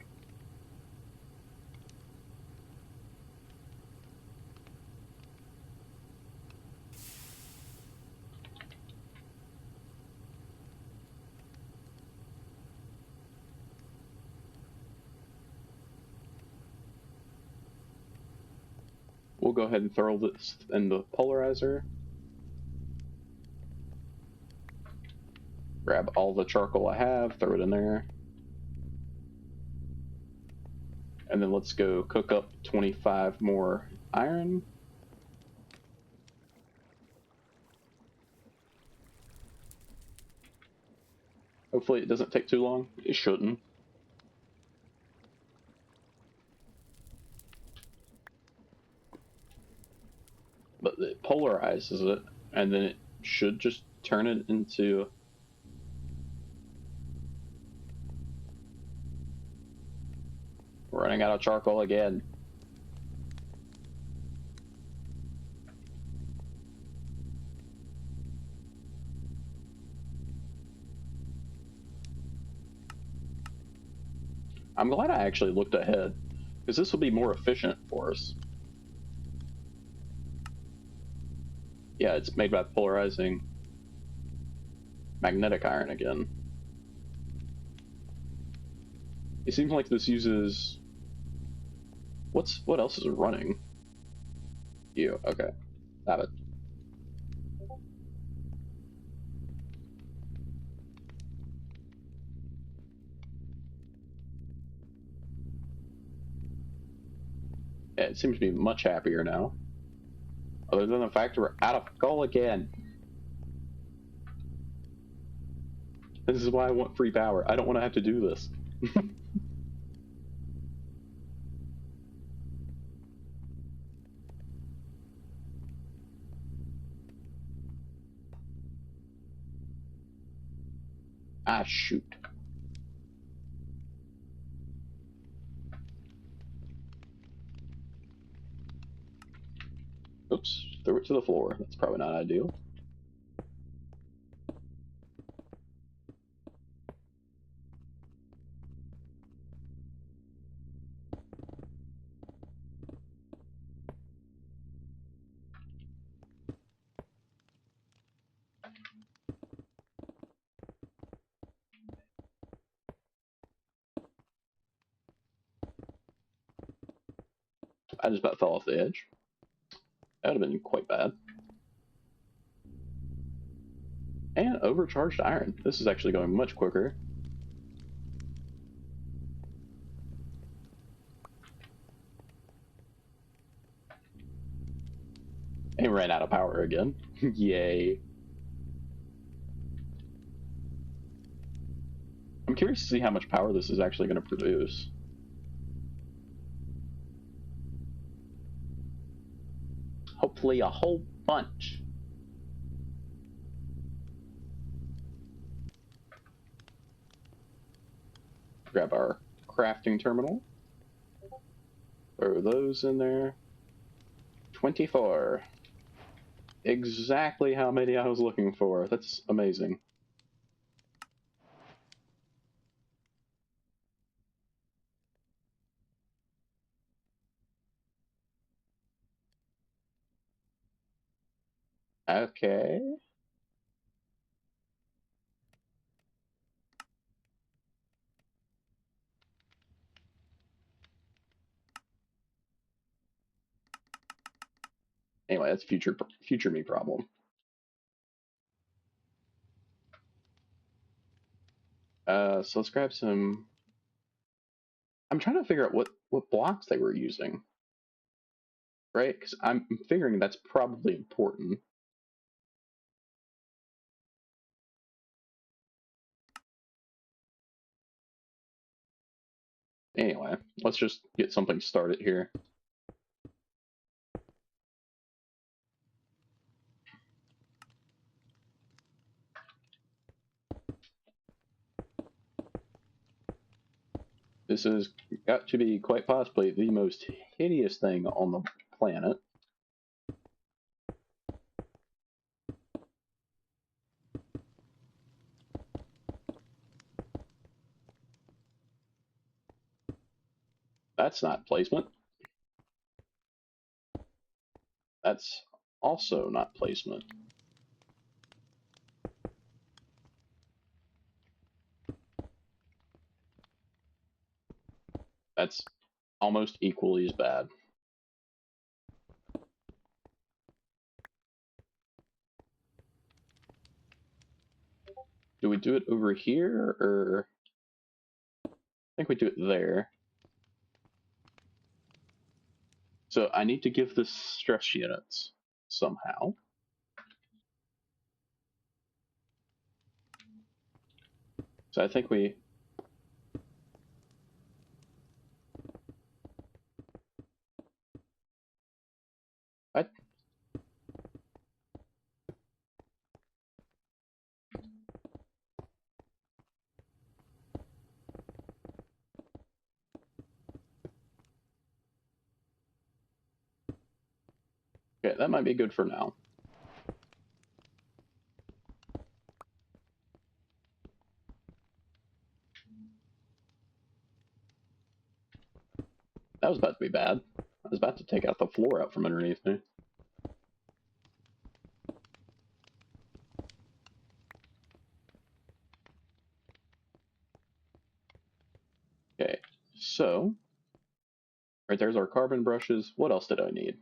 We'll go ahead and throw this in the polarizer. Grab all the charcoal I have, throw it in there. And then let's go cook up 25 more iron. Hopefully it doesn't take too long. It shouldn't. But it polarizes it, and then it should just turn it into... Running out of charcoal again. I'm glad I actually looked ahead, because this will be more efficient for us. Yeah, it's made by polarizing magnetic iron again. It seems like this uses... What else is it running? You, okay. Have it. Yeah, it seems to be much happier now. Other than the fact we're out of coal again. This is why I want free power. I don't want to have to do this. Ah, shoot. Oops, threw it to the floor. That's probably not ideal. I just about fell off the edge. That would have been quite bad. overcharged iron. This is actually going much quicker. And ran out of power again. Yay. I'm curious to see how much power this is actually going to produce. Hopefully a whole bunch. Grab our crafting terminal. Throw those in there. 24. Exactly how many I was looking for. That's amazing. Okay. Anyway, that's future me problem. So let's grab some. I'm trying to figure out what blocks they were using, right? Because I'm figuring that's probably important. Anyway, let's just get something started here. This has got to be quite possibly the most hideous thing on the planet. That's not placement. That's also not placement. That's almost equally as bad. Do we do it over here, or I think we do it there. So I need to give this stress units somehow. So I think we... What? Okay, that might be good for now. That was about to be bad. I was about to take out the floor out from underneath me. Okay, so right there's our carbon brushes. What else did I need?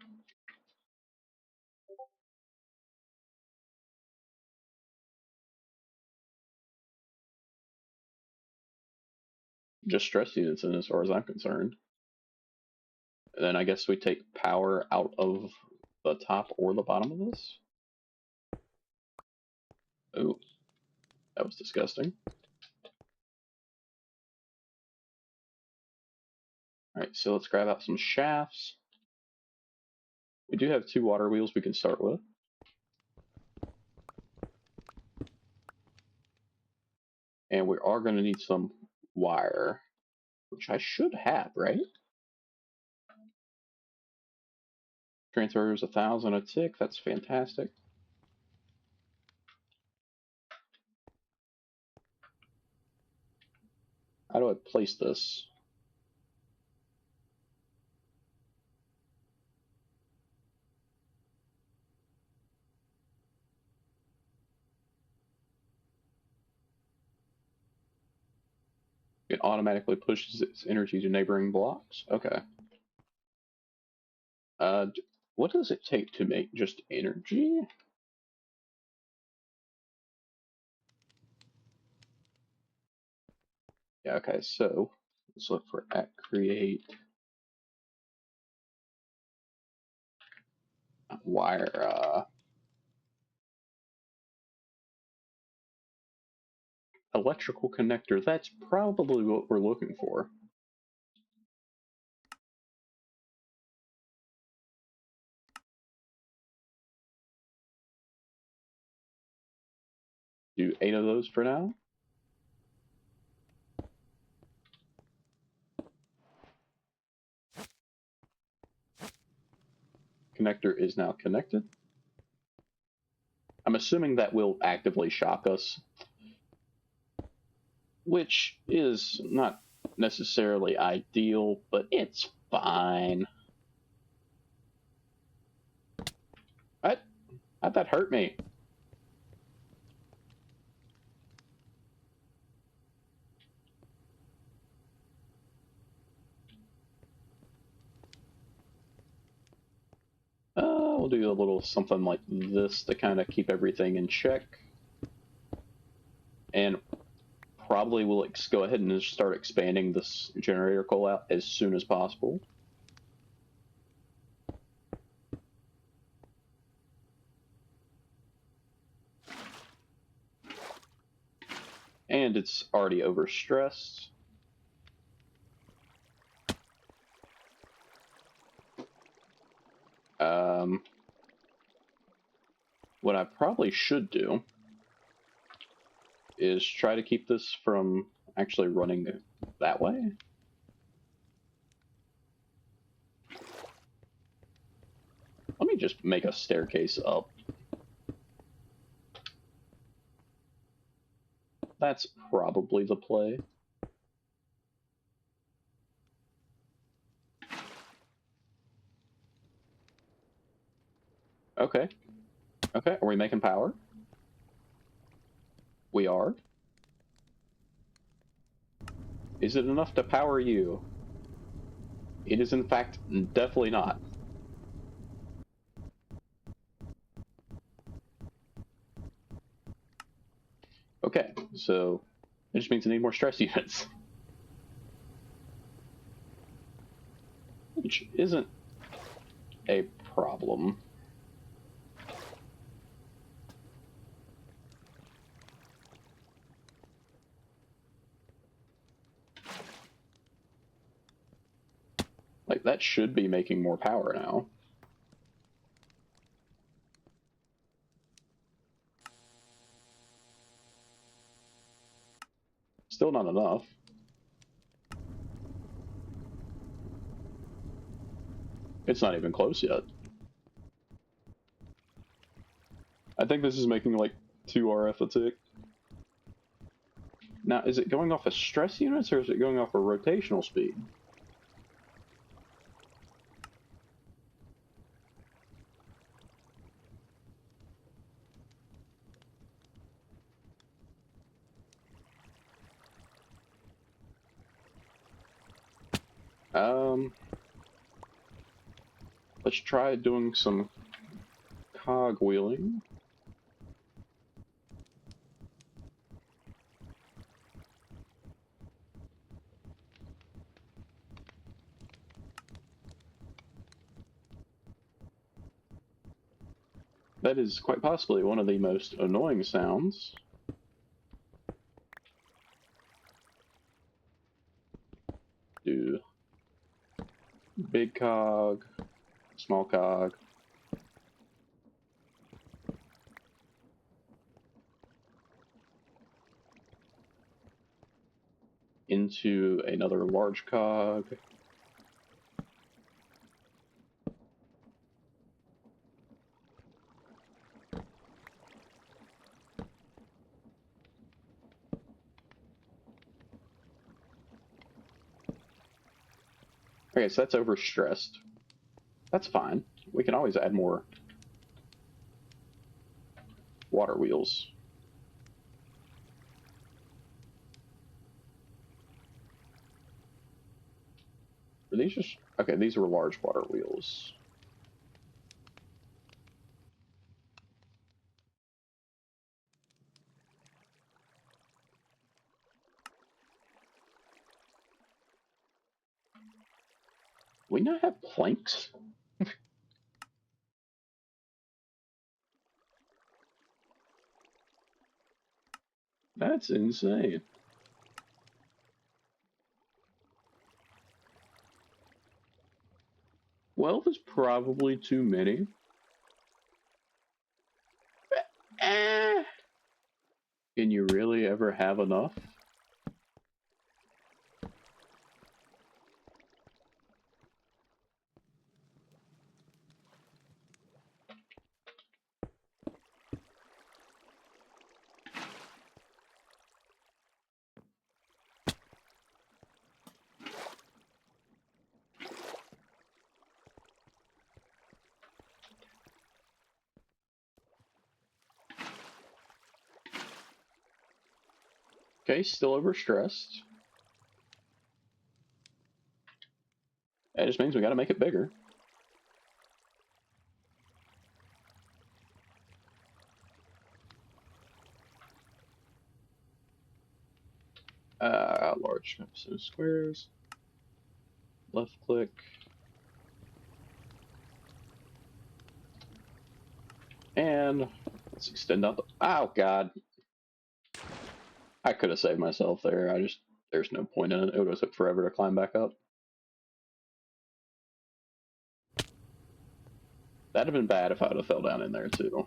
Just stress units in as far as I'm concerned. And then I guess we take power out of the top or the bottom of this. Oh, that was disgusting. Alright, so let's grab out some shafts. We do have 2 water wheels we can start with. And we are going to need some wire, which I should have, right? Transfers 1,000 a tick. That's fantastic. How do I place this? It automatically pushes its energy to neighboring blocks. Okay. What does it take to make just energy? Yeah, okay, so let's look for at create wire electrical connector. That's probably what we're looking for. Do 8 of those for now. Connector is now connected. I'm assuming that will actively shock us, which is not necessarily ideal, but it's fine. What? How'd that hurt me? We'll do a little something like this to kind of keep everything in check. And probably we'll go ahead and just start expanding this generator coil out as soon as possible. And it's already overstressed. What I probably should do is try to keep this from actually running that way. Let me just make a staircase up. That's probably the play. Okay. Okay, are we making power? We are. Is it enough to power you? It is, in fact, definitely not. Okay, so it just means I need more stress units. Which isn't a problem. Like, that should be making more power now. Still not enough. It's not even close yet. I think this is making like 2 RF a tick. Now, is it going off of stress units or is it going off of rotational speed? Let's try doing some cog wheeling. That is quite possibly one of the most annoying sounds. Do big cog, small cog. Into another large cog. Okay, so that's overstressed. That's fine. We can always add more water wheels. Are these just... Okay, these were large water wheels. We not have planks? That's insane. 12 is probably too many. Eh. Can you really ever have enough? Okay, still overstressed. That just means we gotta make it bigger. Large so squares. Left click. And let's extend out the. Oh, God. I could have saved myself there. There's no point in it. It would have took forever to climb back up. That'd have been bad if I would have fell down in there, too.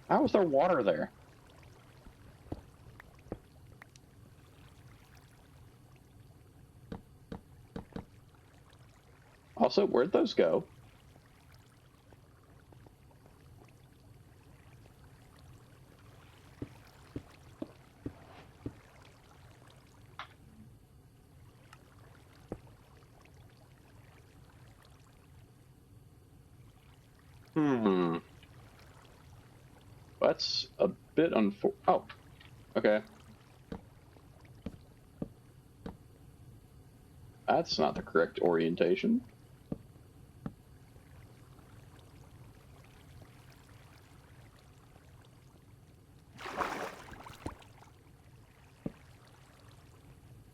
How was there water there? Also, where'd those go? Hmm. That's a bit Oh, okay. That's not the correct orientation.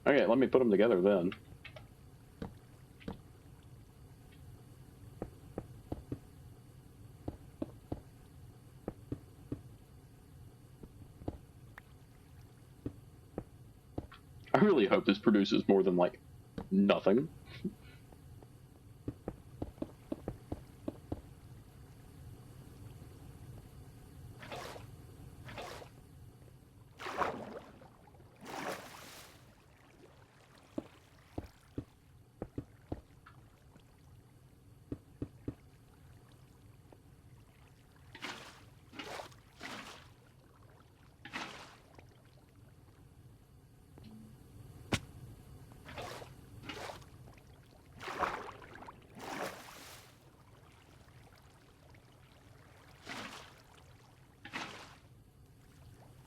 Okay, let me put them together then. I really hope this produces more than, like, nothing.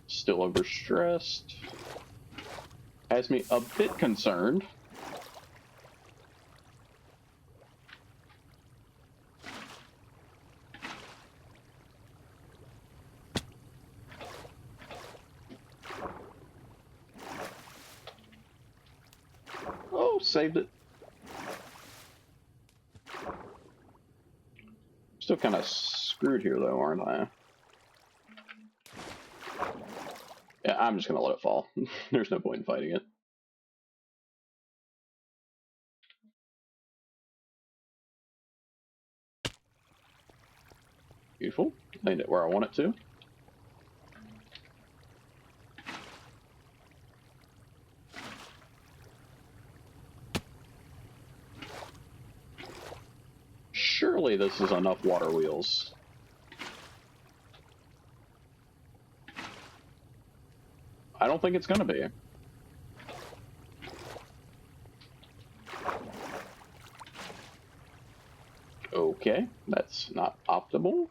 Still overstressed. Has me a bit concerned. Oh, saved it. Still kind of screwed here, though, aren't I? Yeah, I'm just gonna let it fall. There's no point in fighting it. Beautiful. Land it where I want it to. Surely this is enough water wheels. I don't think it's gonna be. Okay, that's not optimal.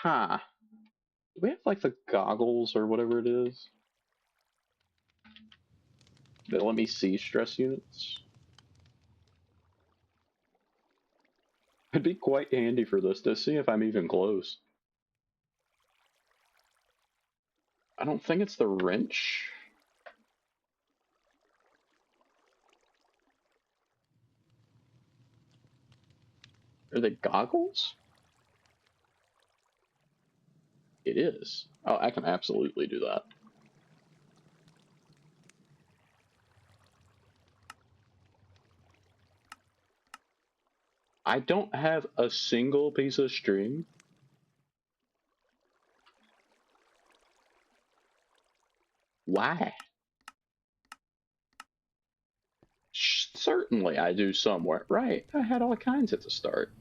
Huh. Do we have like the goggles or whatever it is that let me see stress units? It'd be quite handy for this to see if I'm even close. I don't think it's the wrench. Are they goggles? It is. Oh, I can absolutely do that. I don't have a single piece of string. Why? Certainly I do somewhere. Right, I had all kinds at the start.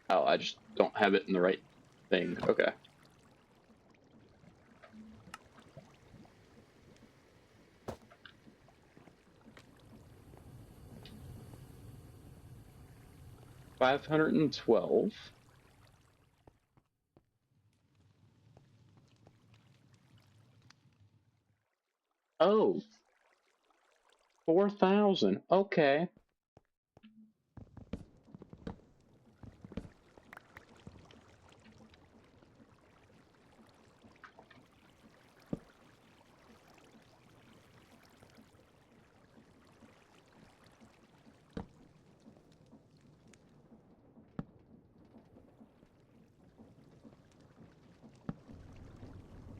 Oh, I just don't have it in the right thing. Okay. $512. Oh, 4,000. Okay.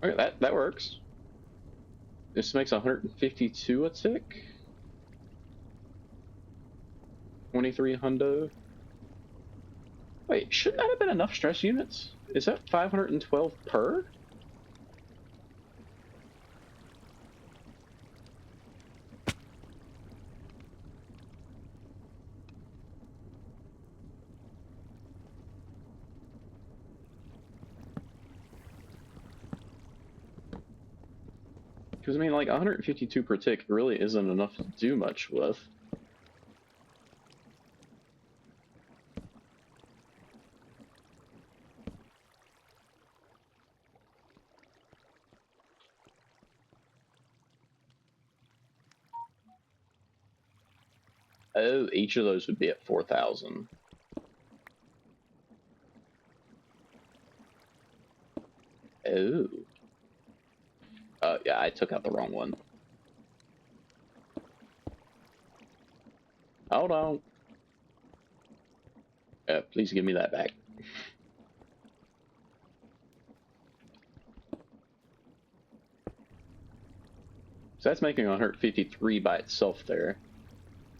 Okay, that works. This makes 152 a tick. 23 hundo. Wait, shouldn't that have been enough stress units? Is that 512 per? Because, I mean, like, 152 per tick really isn't enough to do much with. Oh, each of those would be at 4,000. Oh. Yeah, I took out the wrong one. Hold on. Please give me that back. So that's making 153 by itself there.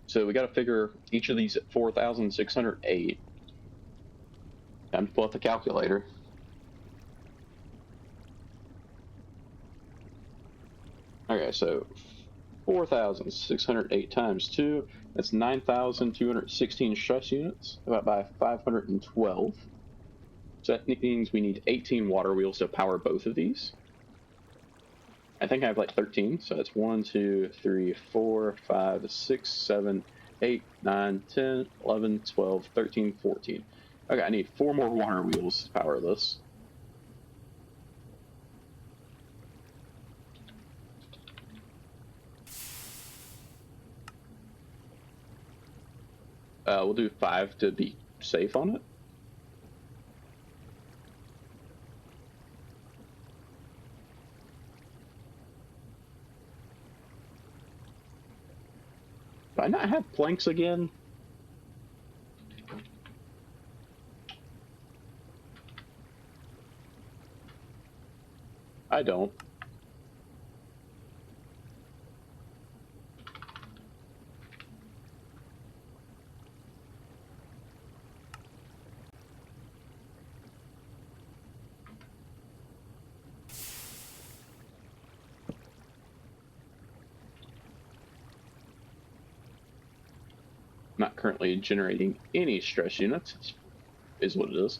So we got to figure each of these at 4,608. Time to pull out the calculator. Okay, so 4,608 times 2, that's 9,216 stress units, about by 512. So that means we need 18 water wheels to power both of these. I think I have like 13, so that's 1, 2, 3, 4, 5, 6, 7, 8, 9, 10, 11, 12, 13, 14. Okay, I need 4 more water wheels to power this. We'll do 5 to be safe on it. Do I not have planks again? I don't. Not currently generating any stress units, is what it is.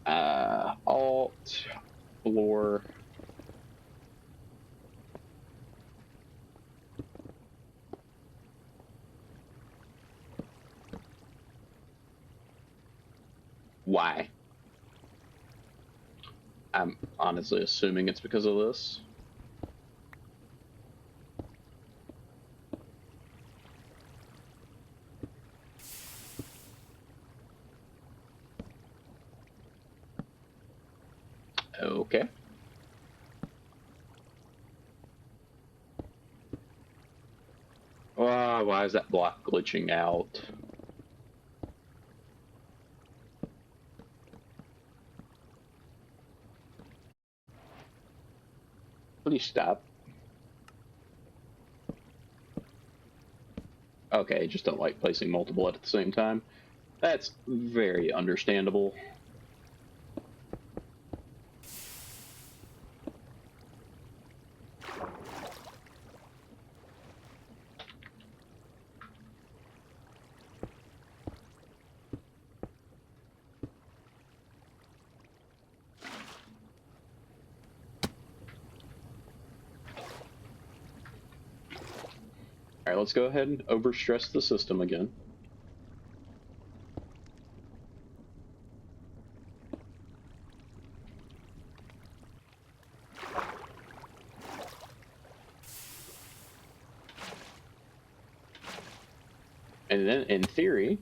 Alt, floor. Why? I'm honestly assuming it's because of this. Okay. Why is that block glitching out? Please stop. Okay, just don't like placing multiple at the same time. That's very understandable. Alright, let's go ahead and overstress the system again. And then, in theory,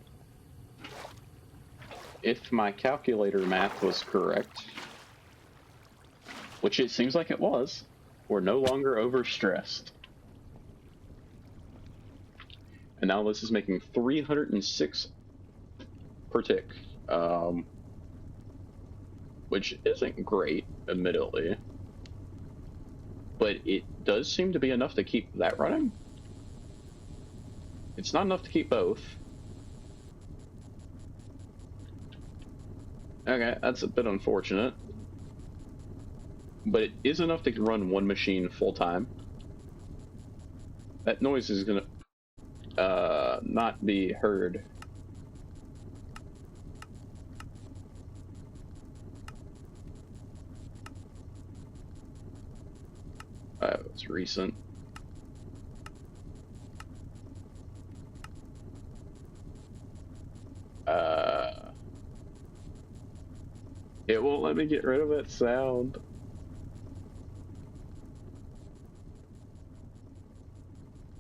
if my calculator math was correct, which it seems like it was, we're no longer overstressed. And now this is making 306 per tick, which isn't great, admittedly. But it does seem to be enough to keep that running. It's not enough to keep both. Okay, that's a bit unfortunate. But it is enough to run one machine full time. That noise is gonna not be heard. It's recent. It won't let me get rid of that sound.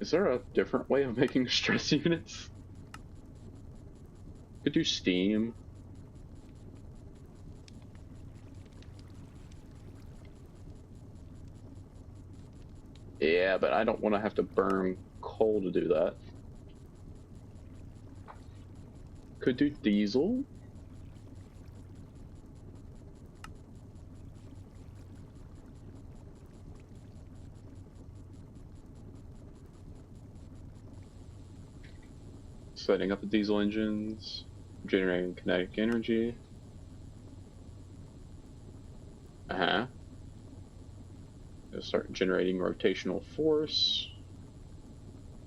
Is there a different way of making stress units? Could do steam. Yeah, but I don't want to have to burn coal to do that. Could do diesel. Setting up the diesel engines, generating kinetic energy. It'll start generating rotational force.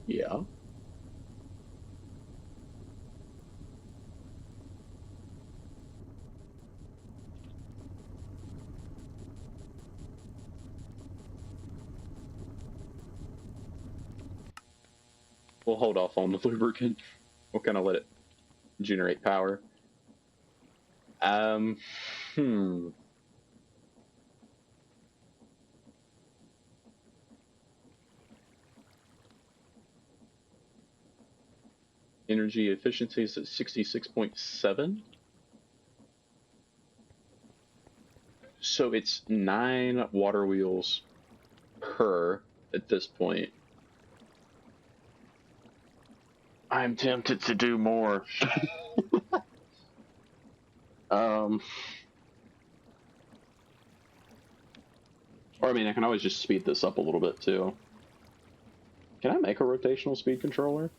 Yeah. We'll hold off on the lubricant. We'll kind of let it generate power. Energy efficiency is at 66.7. So it's 9 water wheels per at this point. I'm tempted to do more. Or I mean, I can always just speed this up a little bit too. Can I make a rotational speed controller?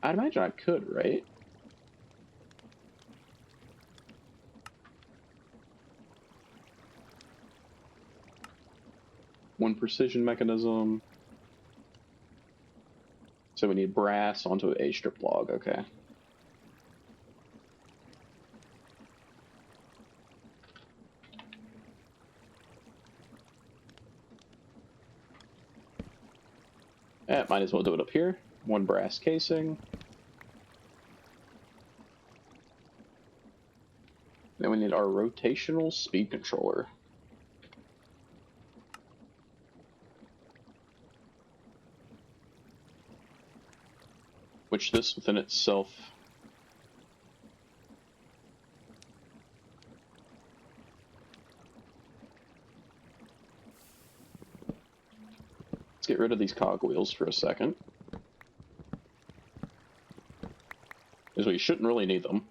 I'd imagine I could, right? One precision mechanism. So we need brass onto a strip log, okay. Might as well do it up here. 1 brass casing. Then we need our rotational speed controller. Which this within itself let's get rid of these cogwheels for a second. Because we shouldn't really need them.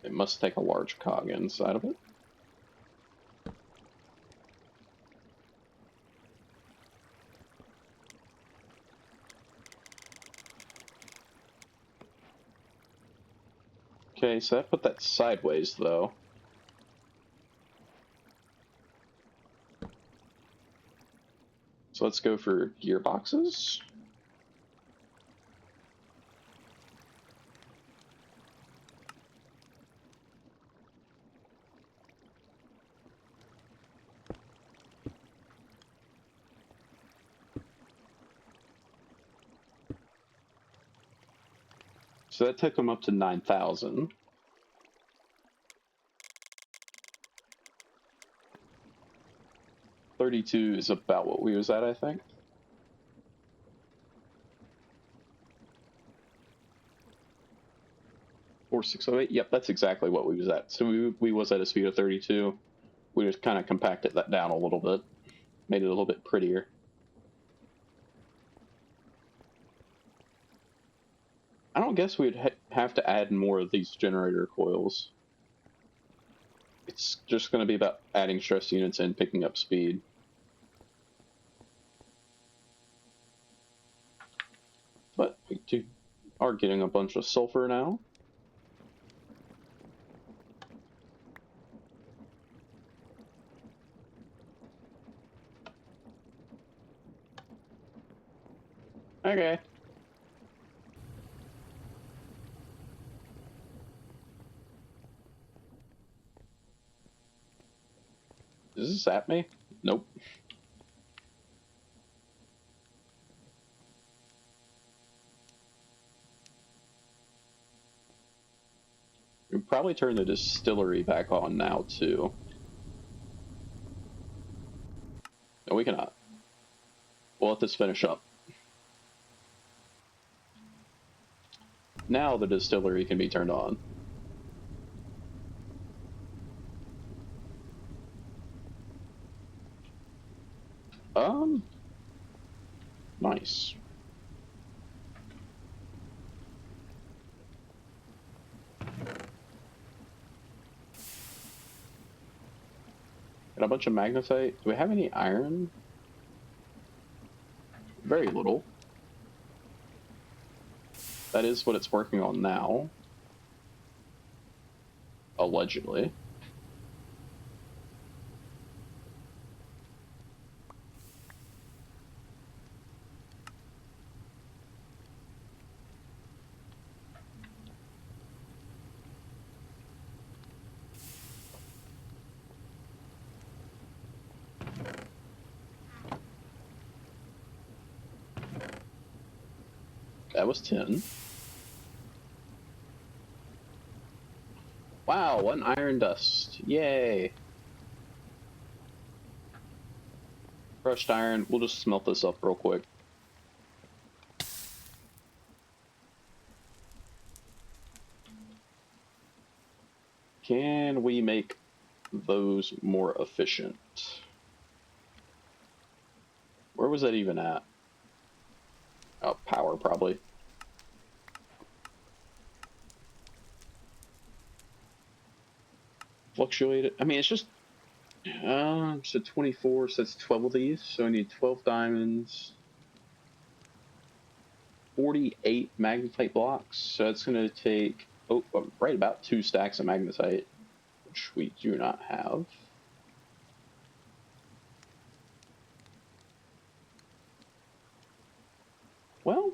It must take a large cog inside of it. Okay, so that put that sideways, though. So let's go for gearboxes. So that took them up to 9,000. $32 is about what we was at, I think. Or 608. Yep, that's exactly what we was at. So we was at a speed of 32. We just kind of compacted that down a little bit, made it a little bit prettier. I don't guess we'd have to add more of these generator coils. It's just going to be about adding stress units and picking up speed. But we are getting a bunch of sulfur now. Okay. Does this zap me? Nope. We can probably turn the distillery back on now, too. No, we cannot. We'll let this finish up. Now the distillery can be turned on. Nice. Got a bunch of magnetite. Do we have any iron? Very little. That is what it's working on now. Allegedly. That was 10. Wow, 1 iron dust. Yay. Crushed iron. We'll just smelt this up real quick. Can we make those more efficient? Where was that even at? Oh, power, probably. Fluctuated. I mean, it's just... so 24, so that's 12 of these. So I need 12 diamonds. 48 magnetite blocks. So it's going to take... Oh, right about 2 stacks of magnetite, which we do not have. Well,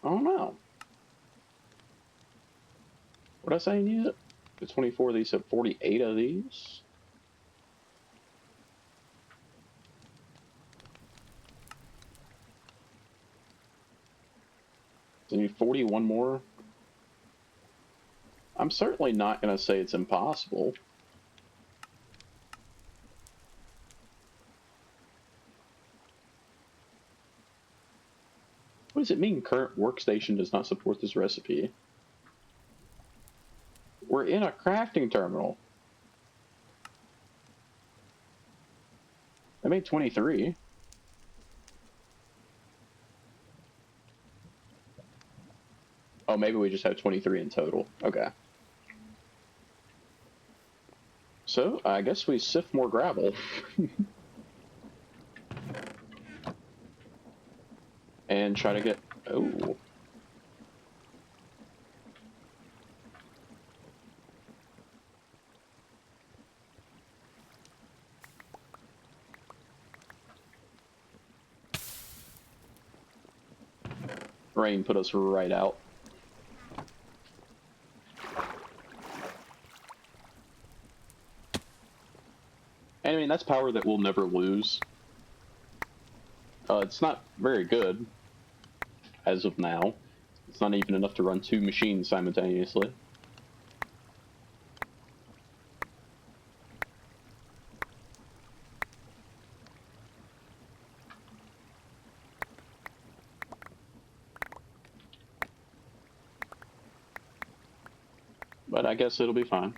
I don't know. What did I say I needed? The 24 of these, so 48 of these. So you need 41 more. I'm certainly not going to say it's impossible. What does it mean current workstation does not support this recipe? We're in a crafting terminal. I made 23. Oh, maybe we just have 23 in total. Okay. So, I guess we sift more gravel. And try to get... Oh. Rain put us right out. And I mean, that's power that we'll never lose. It's not very good, as of now. It's not even enough to run 2 machines simultaneously. But I guess it'll be fine.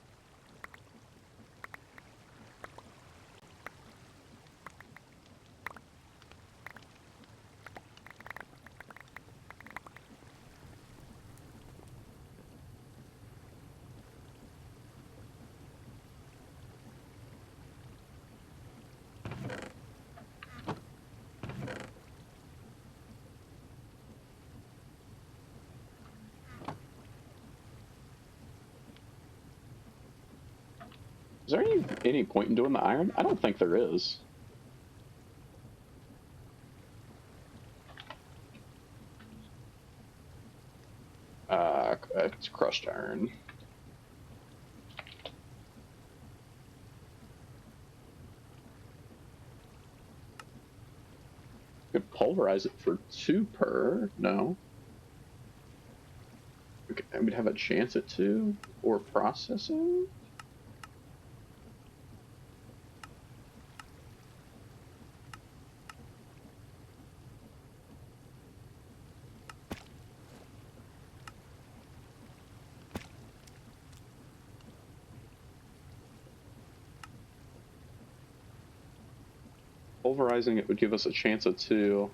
Is there any point in doing the iron? I don't think there is. It's crushed iron. Could pulverize it for 2 per. No. Okay, I would have a chance at 2 or processing. Pulverizing it would give us a chance at 2.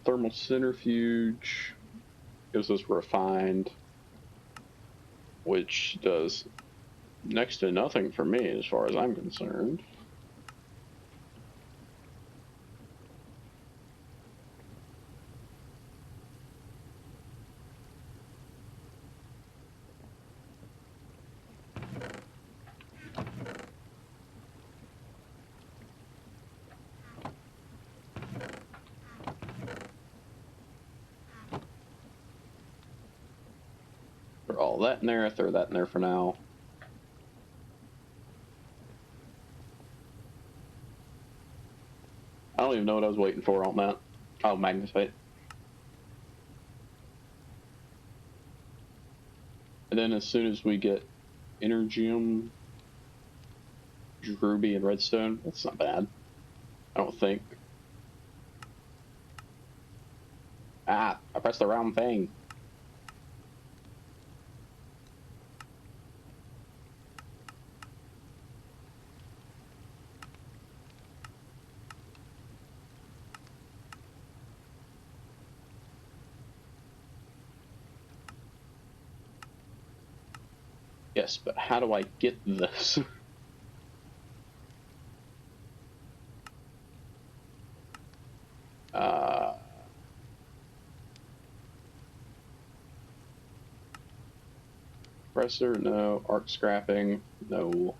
Thermal centrifuge gives us refined, which does next to nothing for me as far as I'm concerned. Throw all that in there, throw that in there for now. I don't even know what I was waiting for on that. Oh, magnetite. And then as soon as we get Energium, Ruby, and Redstone, that's not bad. I don't think. Ah, I pressed the wrong thing. Yes, but how do I get this? Compressor, no. Arc scrapping, no.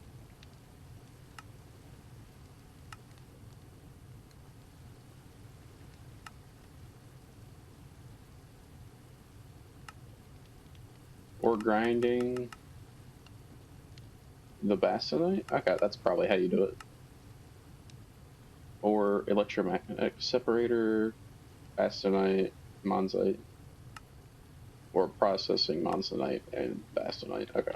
Ore grinding. The bastonite? Okay, that's probably how you do it. Or electromagnetic separator, bastonite, monzite, or processing monzonite and bastonite. Okay.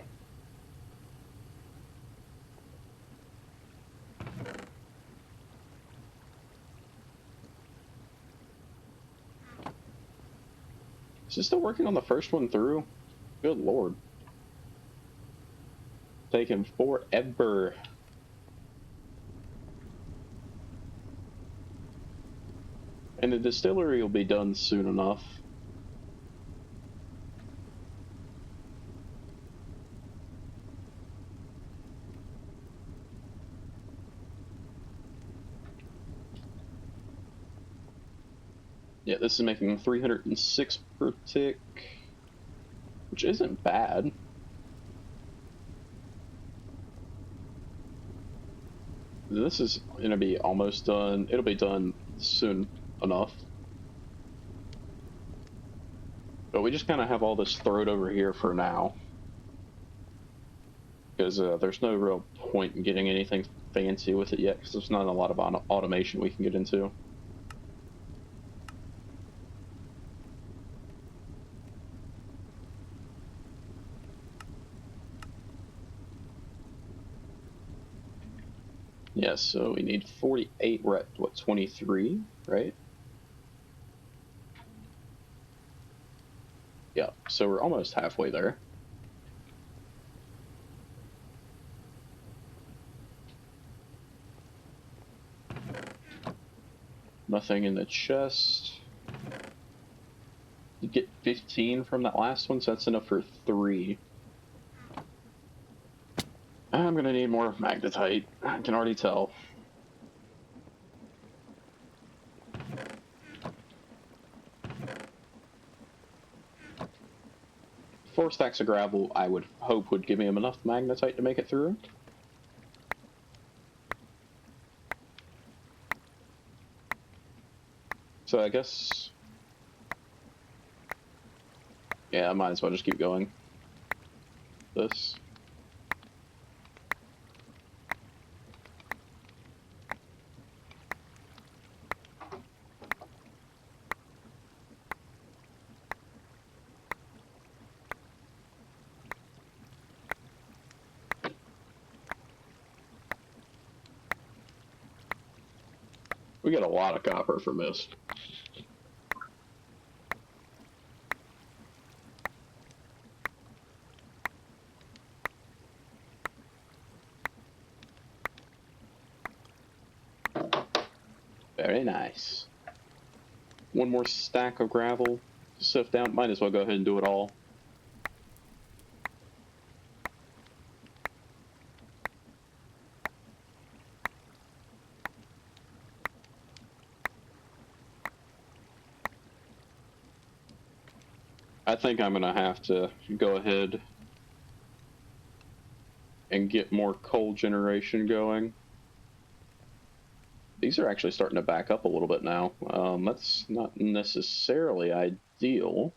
Is it still working on the first one through? Good lord. Taking forever. And the distillery will be done soon enough. Yeah, this is making 306 per tick, which isn't bad. This is going to be almost done. It'll be done soon enough. But we just kind of have all this thrown over here for now. Because there's no real point in getting anything fancy with it yet, because there's not a lot of automation we can get into. Yeah, so we need 48. We're at, what, 23, right? Yeah, so we're almost halfway there. Nothing in the chest. You get 15 from that last one, so that's enough for 3. I'm gonna need more magnetite. I can already tell. 4 stacks of gravel, I would hope, would give me enough magnetite to make it through. So I guess... yeah, I might as well just keep going. This. We get a lot of copper from this. Very nice. One more stack of gravel to sift down. Might as well go ahead and do it all. I think I'm gonna have to go ahead and get more coal generation going. These are actually starting to back up a little bit now. That's not necessarily ideal.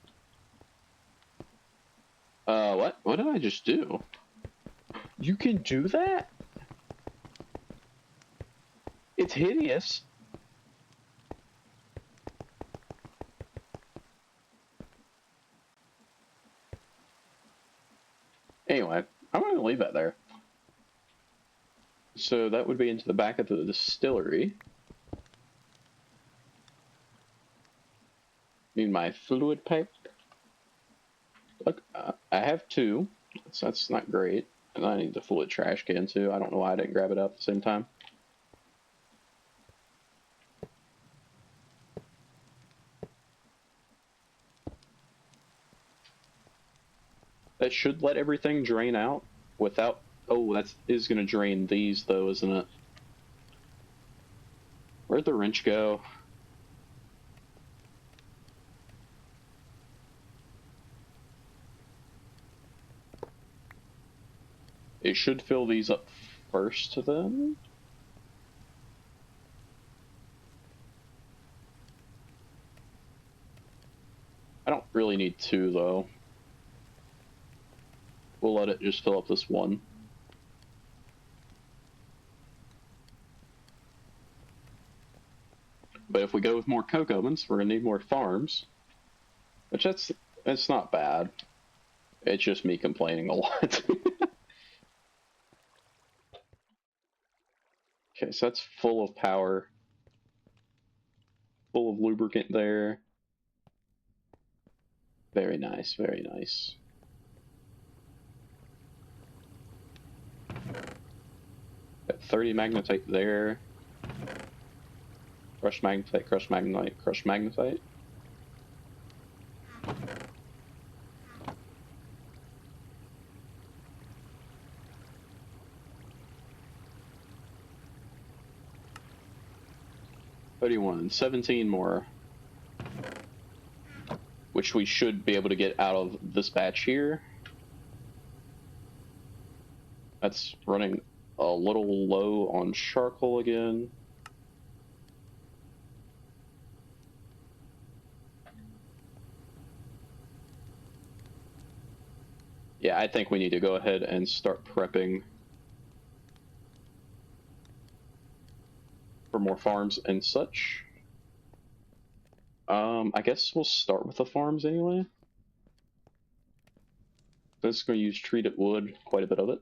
What? What did I just do? You can do that? It's hideous. Anyway, I'm going to leave that there. So that would be into the back of the distillery. Need my fluid pipe. Look, I have 2, so that's not great. And I need the fluid trash can too. I don't know why I didn't grab it up at the same time. That should let everything drain out without... oh, that is going to drain these though, isn't it? Where'd the wrench go? It should fill these up first then. I don't really need 2 though. We'll let it just fill up this one. But if we go with more coke ovens, we're gonna need more farms. Which that's not bad. It's just me complaining a lot. Okay, so that's full of power. Full of lubricant there. Very nice, very nice. Got 30 magnetite there. Crushed magnetite, crushed magnetite, crushed magnetite. $31, 17 more. Which we should be able to get out of this batch here. That's running a little low on charcoal again. Yeah, I think we need to go ahead and start prepping for more farms and such. I guess we'll start with the farms anyway. This is going to use treated wood, quite a bit of it.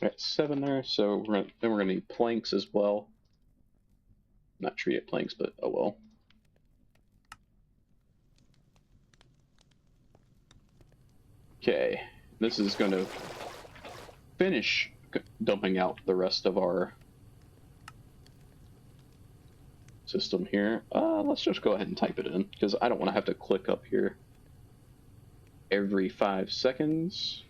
Got 7 there, so then we're gonna need planks as well. Not treated planks, but oh well. Okay, this is gonna finish dumping out the rest of our system here. Let's just go ahead and type it in, because I don't want to have to click up here every 5 seconds.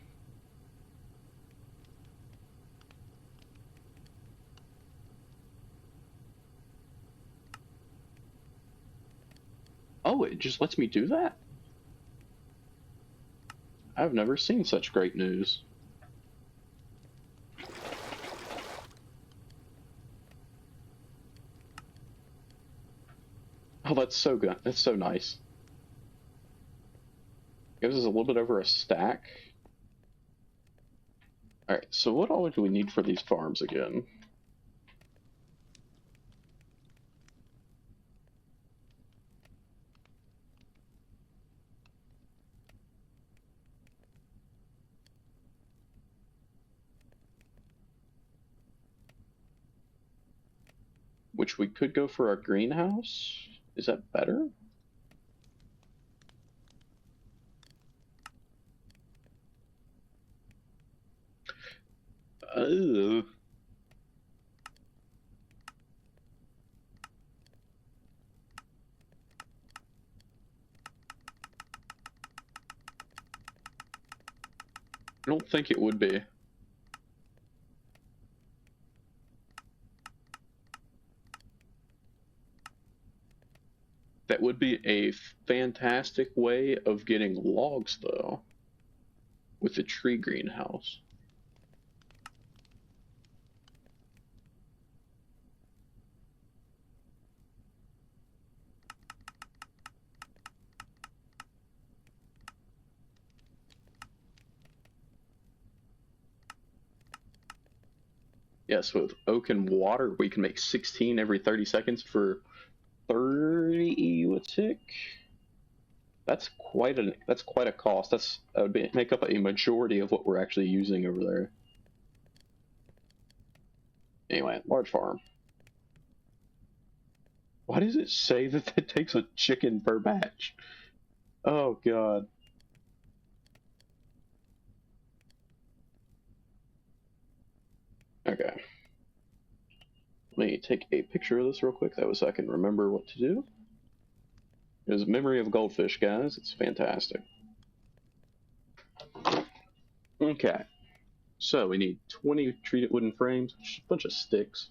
Oh, it just lets me do that? I've never seen such great news. Oh, that's so good. That's so nice. Gives us a little bit over a stack. Alright, so what all do we need for these farms again? Which we could go for our greenhouse. Is that better? I don't think it would be. That would be a fantastic way of getting logs, though, with the tree greenhouse. Yes, with oak and water, we can make 16 every 30 seconds for 30 a tick. That's quite a cost. That would make up a majority of what we're actually using over there. Anyway, large farm. Why does it say that it takes a chicken per batch? Oh god. Okay. Let me take a picture of this real quick. That way so I can remember what to do. It is memory of goldfish, guys. It's fantastic. Okay. So we need 20 treated wooden frames, a bunch of sticks.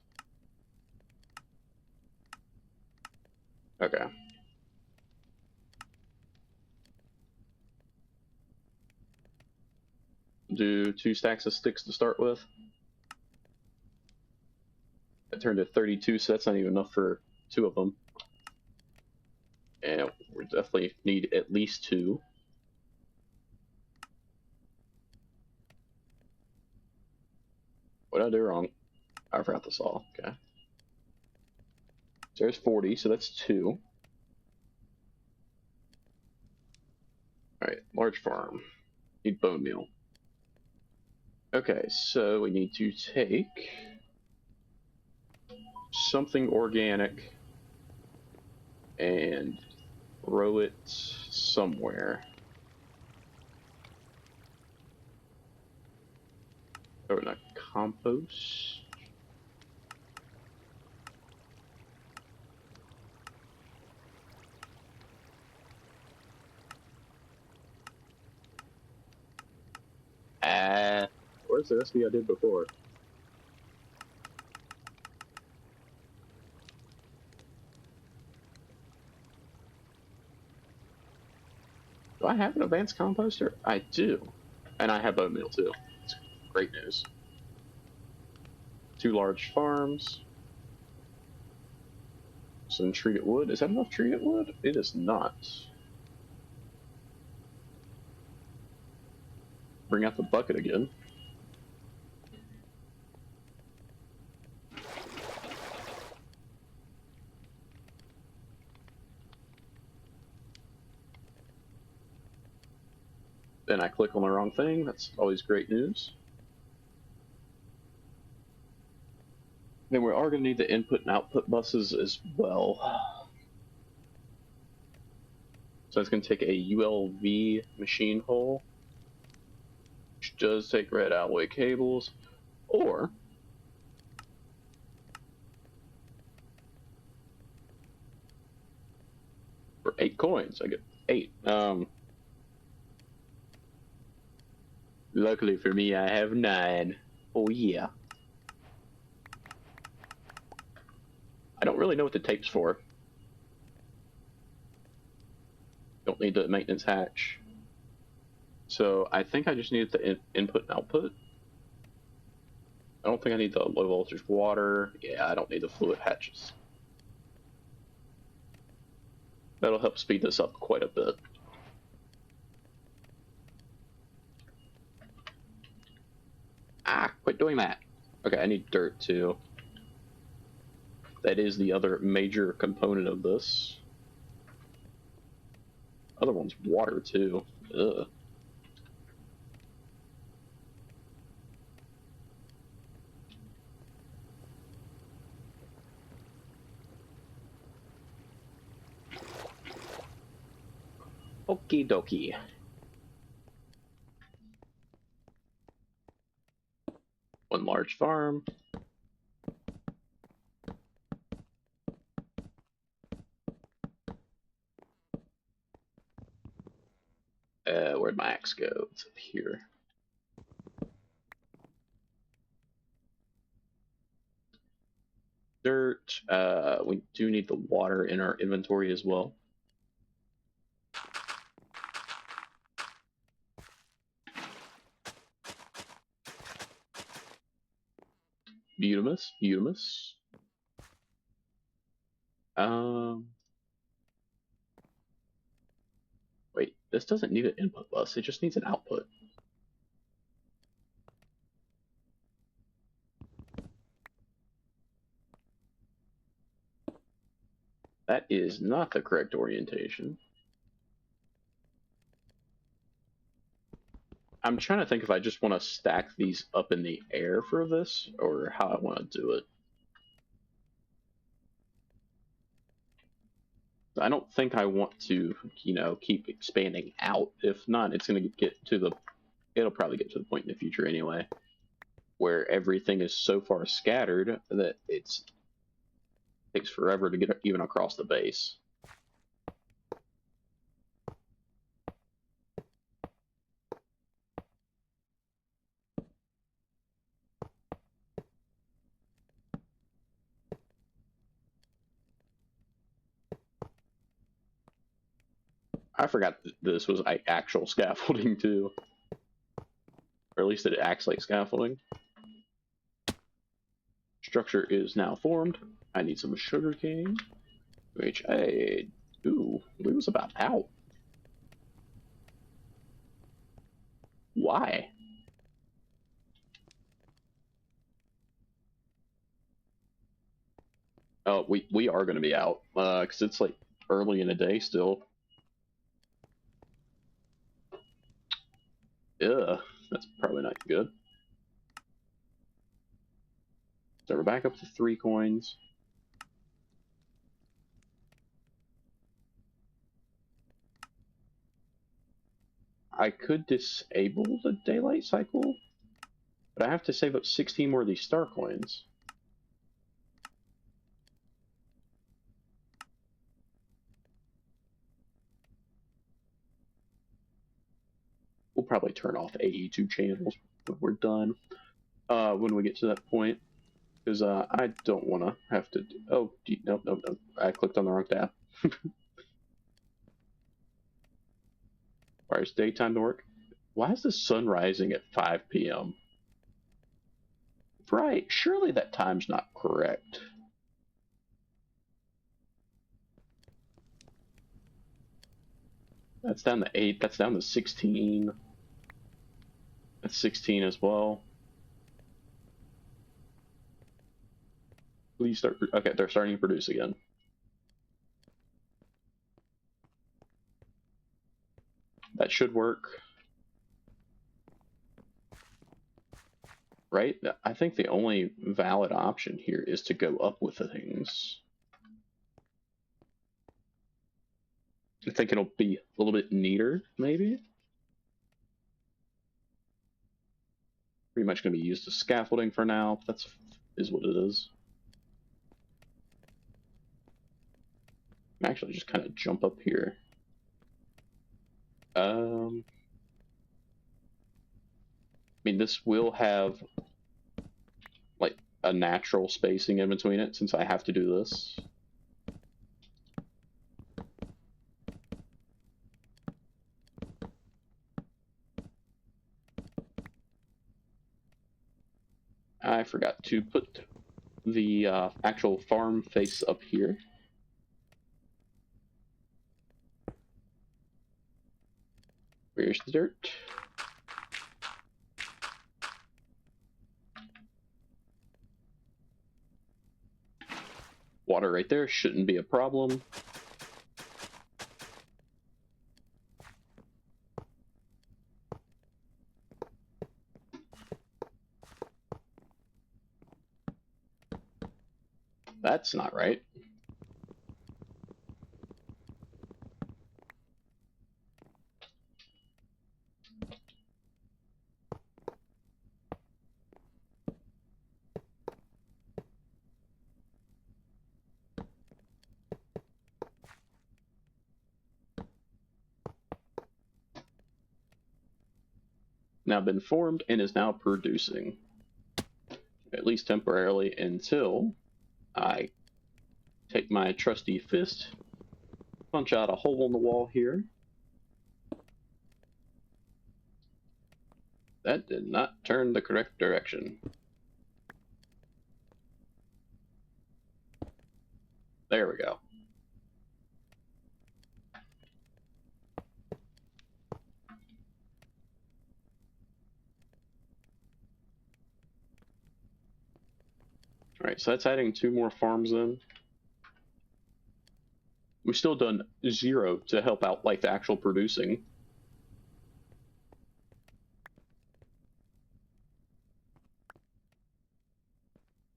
Okay. Do 2 stacks of sticks to start with. That turned to 32, so that's not even enough for 2 of them. And we definitely need at least 2. did I do wrong? I forgot the saw. Okay. So there's 40, so that's 2. Alright, large farm. Need bone meal. Okay, so we need to take something organic and throw it somewhere. Throw it in a compost. Where's the recipe I did before? Do I have an advanced composter? I do. And I have bone meal too. It's great news. 2 large farms. Some treated wood. Is that enough treated wood? It is not. Bring out the bucket again. Then I click on the wrong thing. That's always great news. Then we are going to need the input and output buses as well. So it's going to take a ULV machine hole, which does take red alloy cables, or for 8 coins, I get 8. Luckily for me, I have 9. Oh yeah. I don't really know what the tape's for. Don't need the maintenance hatch. So I think I just need the input and output. I don't think I need the low voltage water. Yeah, I don't need the fluid hatches. That'll help speed this up quite a bit. Ah, quit doing that. Okay, I need dirt too. That is the other major component of this. Other one's water too. Ugh. Okie dokie. One large farm. Where'd my axe go? It's up here. Dirt. We do need the water in our inventory as well. Beautimus, beautimus. Wait, this doesn't need an input bus, it just needs an output. That is not the correct orientation. I'm trying to think if I just want to stack these up in the air for this, or how I want to do it. I don't think I want to, keep expanding out. If not, it's going to get to the, it'll probably get to the point in the future anyway, where everything is so far scattered that it takes forever to get even across the base. I forgot that this was actual scaffolding too. Or at least that it acts like scaffolding. Structure is now formed. I need some sugar cane, which I we was about out. Why? Oh, we are going to be out, because it's like early in the day still. Yeah, that's probably not good. So we're back up to 3 coins. I could disable the daylight cycle, but I have to save up 16 more of these star coins. We'll probably turn off AE2 channels when we're done, when we get to that point, because I don't want to have to. Oh, nope, nope, nope. I clicked on the wrong tab. Requires daytime to work. Why is the sun rising at 5 p.m.? Right, surely that time's not correct. That's down to 8. That's down to 16. That's 16 as well. Please start. Okay, they're starting to produce again. That should work. Right? I think the only valid option here is to go up with the things. I think it'll be a little bit neater, maybe. Pretty much going to be used as scaffolding for now. That's is what it is. Actually, just kind of jump up here. I mean, this will have like a natural spacing in between it since I have to do this. I forgot to put the actual farm face up here. Where's the dirt? Water right there shouldn't be a problem. That's not right. Now been formed and is now producing, at least temporarily, until I take my trusty fist, punch out a hole in the wall here. That did not turn the correct direction. There we go. All right, so that's adding 2 more farms in. We've still done 0 to help out like the actual producing.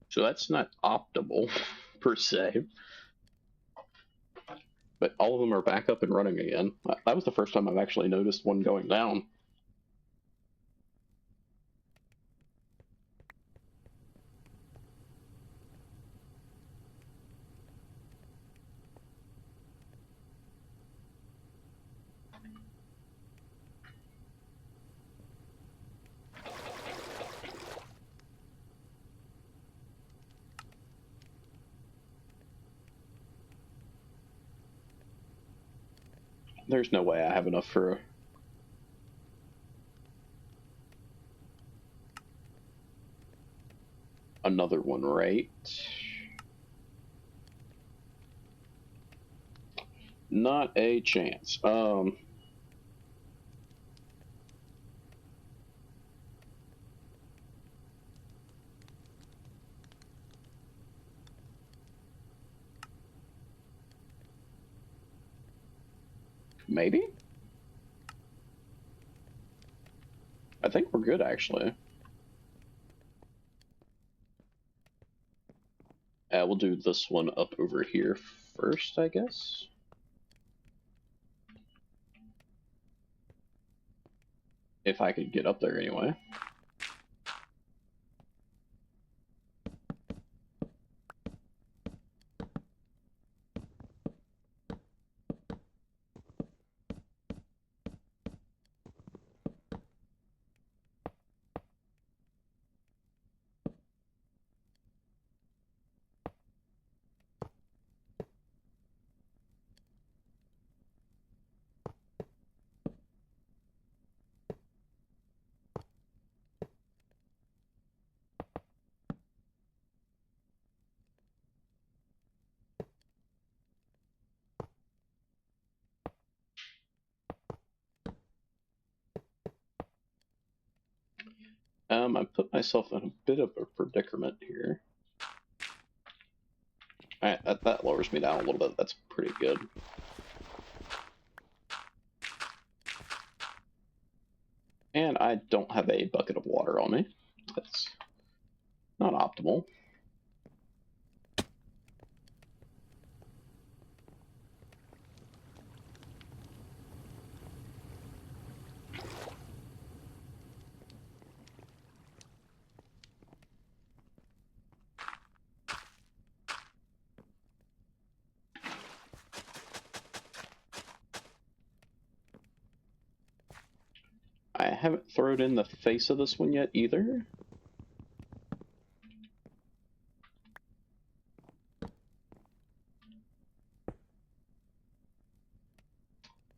So that's not optimal per se. But all of them are back up and running again. That was the first time I've actually noticed one going down. There's no way I have enough for another one, right? Not a chance. Maybe? I think we're good, actually. We'll do this one up over here first, I guess. If I could get up there anyway. I put myself in a bit of a predicament here. Alright, that lowers me down a little bit. That's pretty good. And I don't have a bucket of water on me. That's not optimal. I haven't thrown in the face of this one yet either.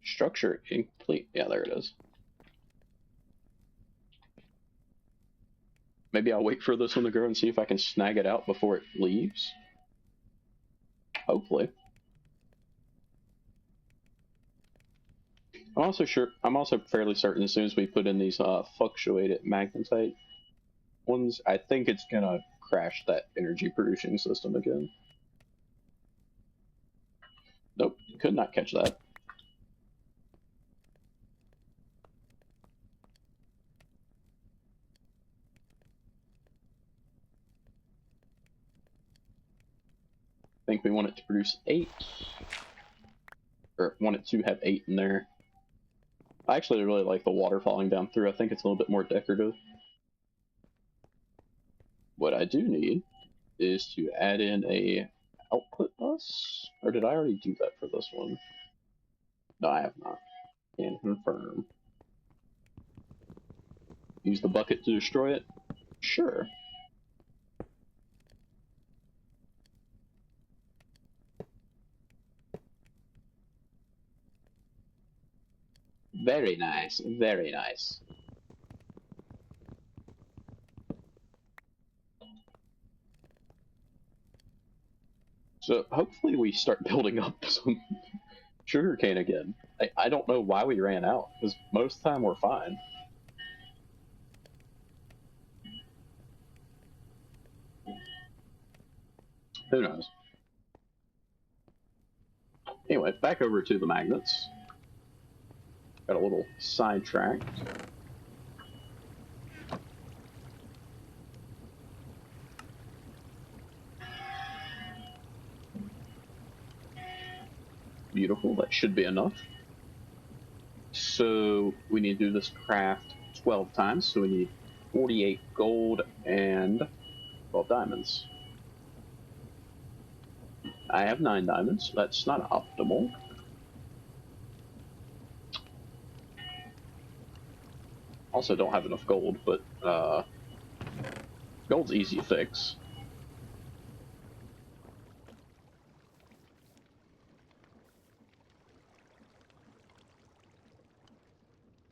Structure incomplete. Yeah, there it is. Maybe I'll wait for this one to grow and see if I can snag it out before it leaves. Hopefully. I'm also fairly certain as soon as we put in these fluctuated magnetite ones, I think it's gonna crash that energy producing system again. Nope, could not catch that. I think we want it to produce 8. Or want it to have 8 in there. I actually really like the water falling down through. I think it's a little bit more decorative. What I do need is to add in a output bus. Or did I already do that for this one? No, I have not. Can confirm. Use the bucket to destroy it? Sure. Very nice, very nice. So hopefully we start building up some sugarcane again. I don't know why we ran out, because most of the time we're fine. Who knows? Anyway, back over to the magnets. Got a little sidetracked. Beautiful, that should be enough. So we need to do this craft 12 times, so we need 48 gold and 12 diamonds. I have 9 diamonds, so that's not optimal. Also don't have enough gold, but gold's easy to fix.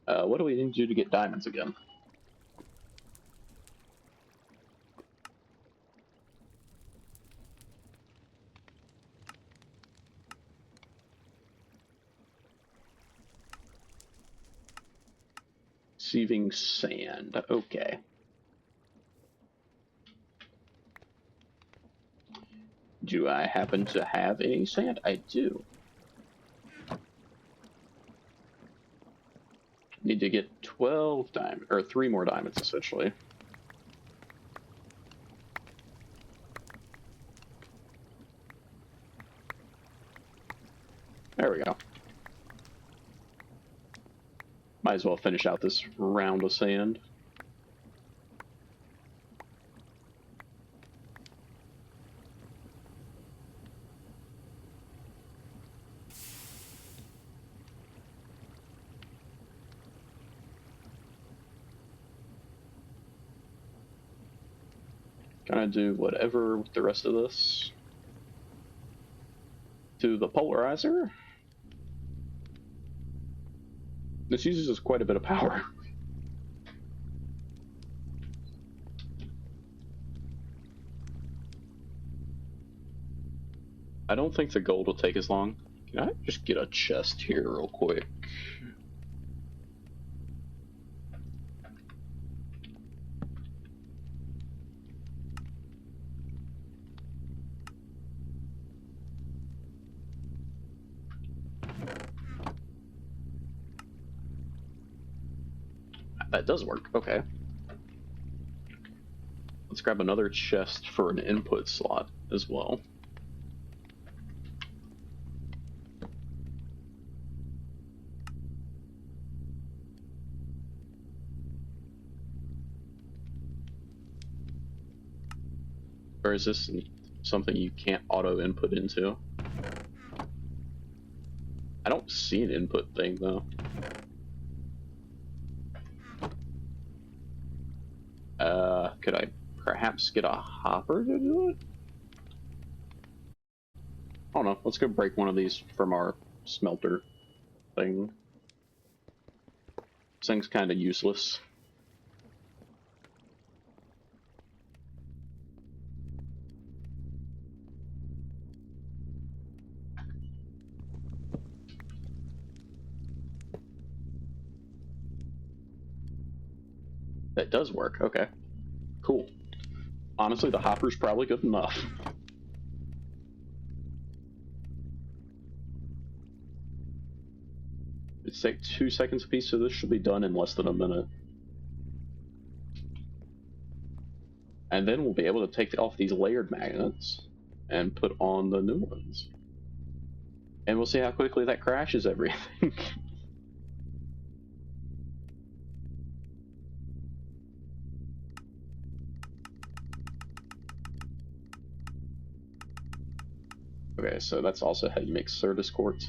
What do we need to do to get diamonds again? Receiving sand. Okay. Do I happen to have any sand? I do. Need to get 12 diamonds, or 3 more diamonds, essentially. There we go. Might as well finish out this round of sand. Gonna do whatever with the rest of this. To the polarizer. This uses quite a bit of power. I don't think the gold will take as long. Can I just get a chest here real quick? That does work, okay. Let's grab another chest for an input slot as well. Or is this something you can't auto input into? I don't see an input thing though. Could I perhaps get a hopper to do it? I don't know. Let's go break one of these from our smelter thing. This thing's kind of useless. That does work. Okay. Cool. Honestly, the hopper's probably good enough. It's like 2 seconds a piece, so this should be done in less than a minute. And then we'll be able to take off these layered magnets and put on the new ones. And we'll see how quickly that crashes everything. Okay, so that's also how you make service quartz.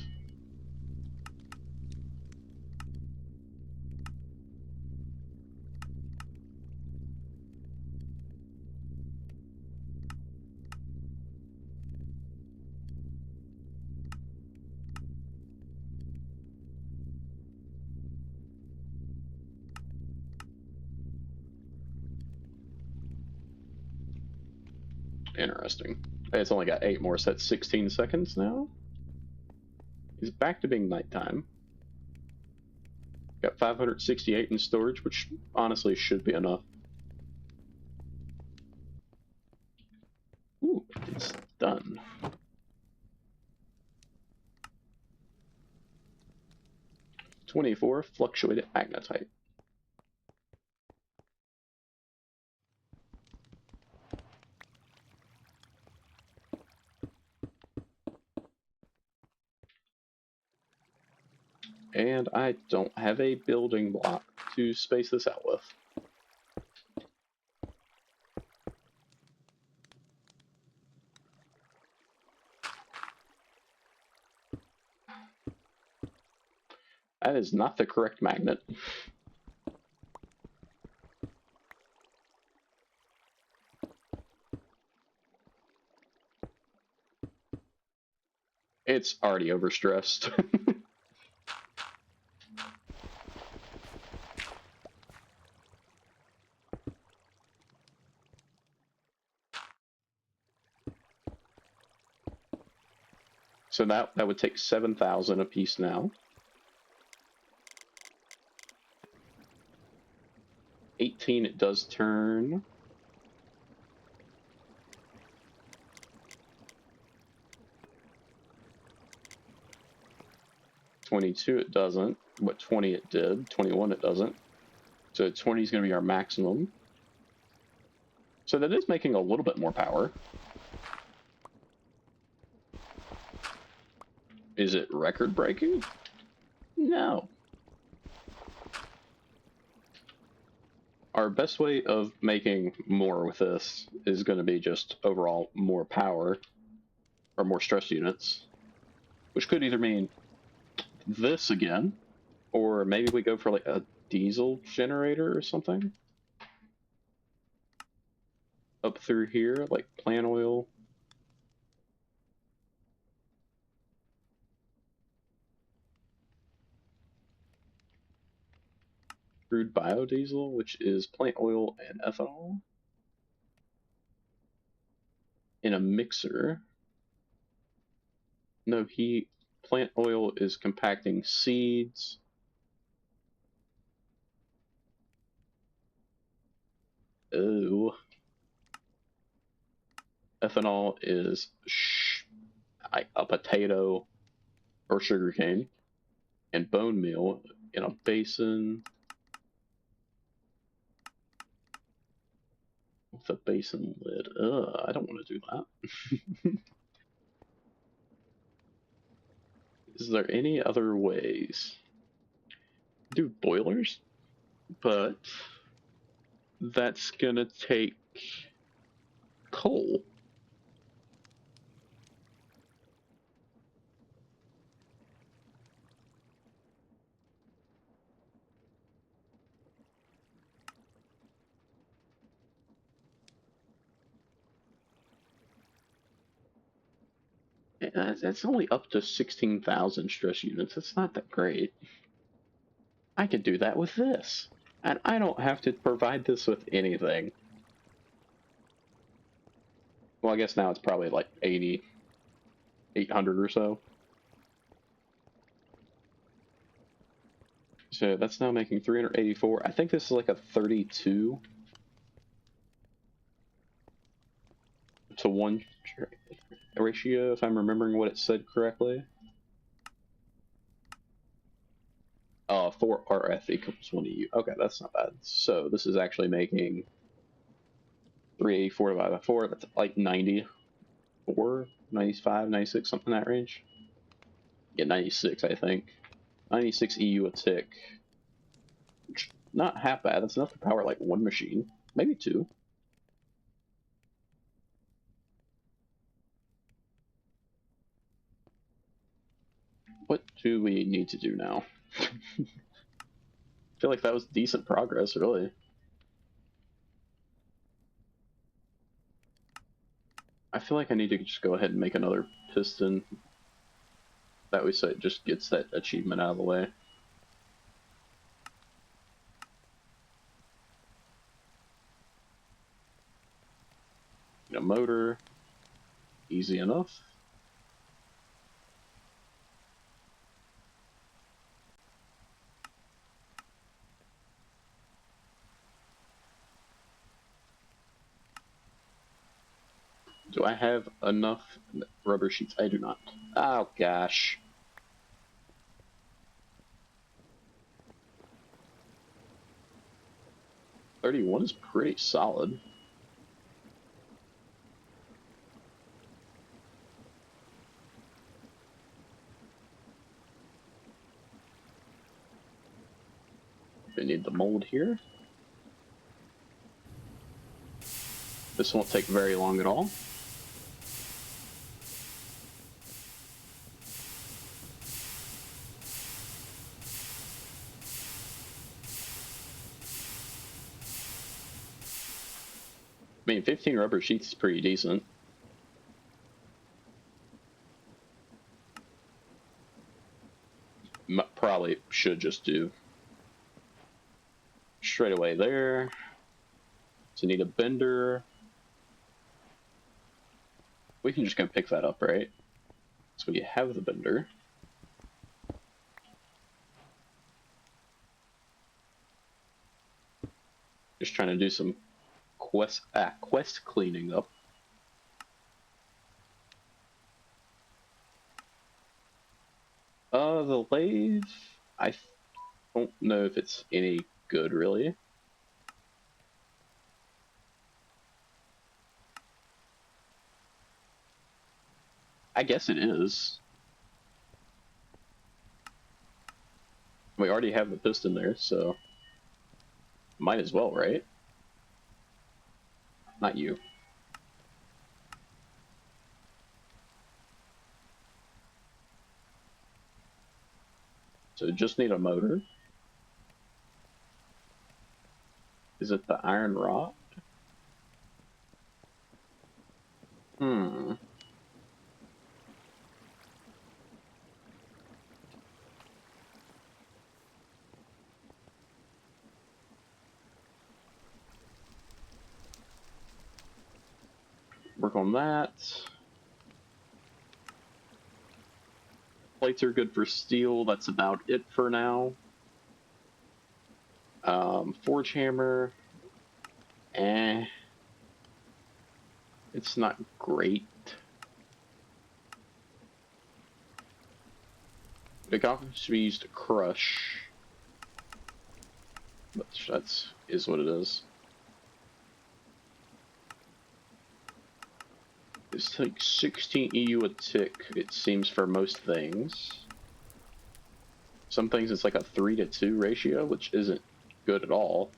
Interesting. It's only got 8 more, so that's 16 seconds now. It's back to being nighttime. Got 568 in storage, which honestly should be enough. Ooh, it's done. '24 fluctuated magnetite. And I don't have a building block to space this out with. That is not the correct magnet. It's already overstressed. So that would take 7,000 a piece now. 18 it does turn. $22 it doesn't. what 20 it did, 21 it doesn't. So 20 is going to be our maximum. So that is making a little bit more power. Is it record breaking? No. Our best way of making more with this is going to be just overall more power or more stress units, which could either mean this again, or maybe we go for like a diesel generator or something up through here, like plant oil. Crude biodiesel, which is plant oil and ethanol in a mixer. No heat. Plant oil is compacting seeds. Oh. Ethanol is a potato or sugarcane. And bone meal in a basin. With a basin lid. I don't want to do that. Is there any other ways? Do boilers, but that's gonna take coal. That's only up to 16,000 stress units. That's not that great. I could do that with this. And I don't have to provide this with anything. Well, I guess now it's probably like 800 or so. So that's now making 384. I think this is like a 32 to 1 ratio, if I'm remembering what it said correctly. 4 RF equals 1 EU. Okay, that's not bad. So this is actually making 384 divided by 4. That's like 94, 95, 96, something in that range. Yeah, 96, I think. 96 EU a tick. Not half bad. That's enough to power like one machine, maybe two. What do we need to do now? I feel like that was decent progress, really. I feel like I need to just go ahead and make another piston. That way, so it just gets that achievement out of the way. A motor, easy enough. Do I have enough rubber sheets? I do not. Oh gosh. $31 is pretty solid. We need the mold here. This won't take very long at all. I mean, 15 rubber sheets is pretty decent. Probably should just do straight away there. So need a bender. We can just go pick that up, right? So we have the bender. Just trying to do some quest cleaning up. The lathe, I don't know if it's any good, really. I guess it is. We already have the piston there, so might as well, right? Not you. So just need a motor. Is it the iron rod? Hmm. Work on that. Plates are good for steel. That's about it for now. Forge hammer. It's not great. The coffee should be used to crush. But that's is what it is. It's like 16 EU a tick, it seems, for most things. Some things it's like a 3-to-2 ratio, which isn't good at all.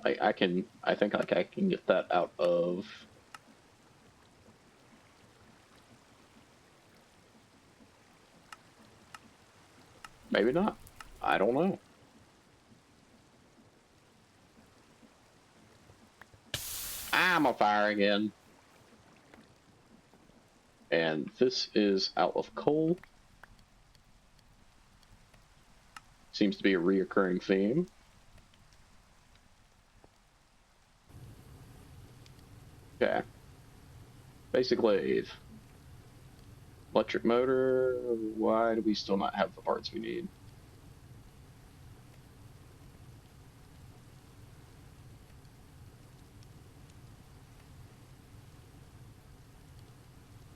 I think like I can get that out of maybe not. I don't know. I'm on fire again. And this is out of coal. Seems to be a reoccurring theme. Okay. Basic lathe. Electric motor. Why do we still not have the parts we need?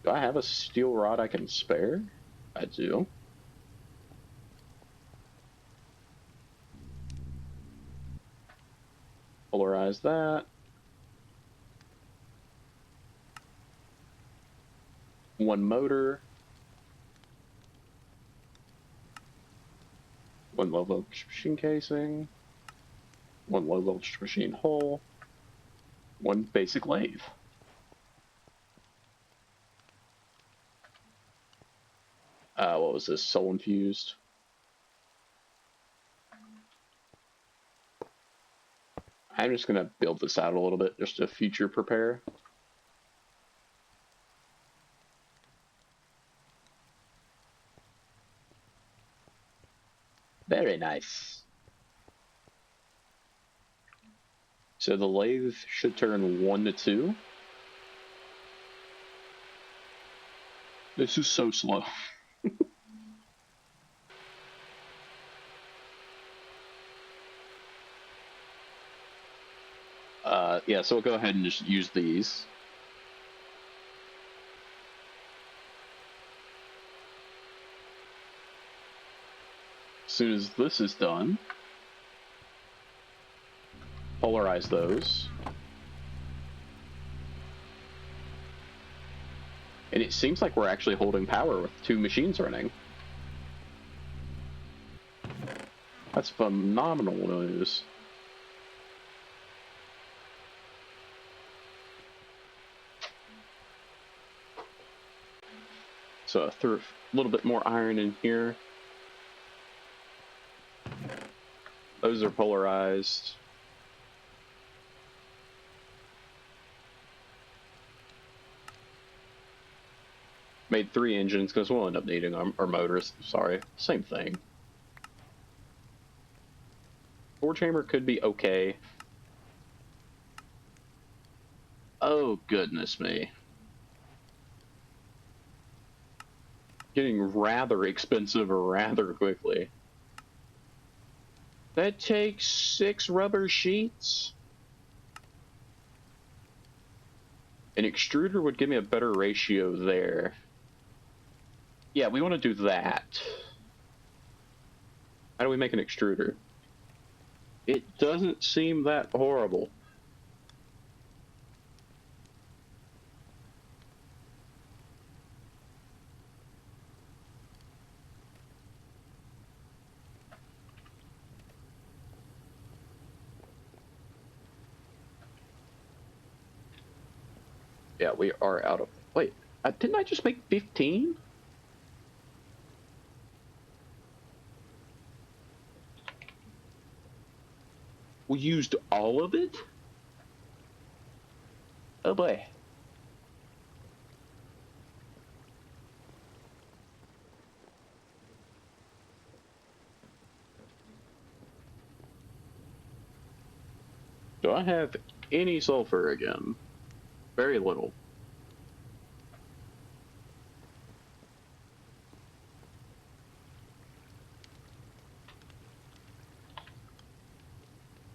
Do I have a steel rod I can spare? I do. Polarize that. One motor. One low voltage machine casing. One low voltage machine hull. One basic lathe. What was this? Soul infused. I'm just gonna build this out a little bit just to future prepare. Very nice. So the lathe should turn 1 to 2. This is so slow. Yeah, so we'll go ahead and just use these. As soon as this is done, polarize those. And it seems like we're actually holding power with 2 machines running. That's phenomenal news. So I threw a little bit more iron in here. Those are polarized. Made 3 engines because we'll end up needing our motors. Sorry, same thing. Forge hammer could be okay. Oh, goodness me. Getting rather expensive rather quickly. That takes 6 rubber sheets? An extruder would give me a better ratio there. Yeah, we want to do that. How do we make an extruder? It doesn't seem that horrible. Yeah, we are out of... Wait, didn't I just make 15? We used all of it? Oh boy. Do I have any sulfur again? Very little.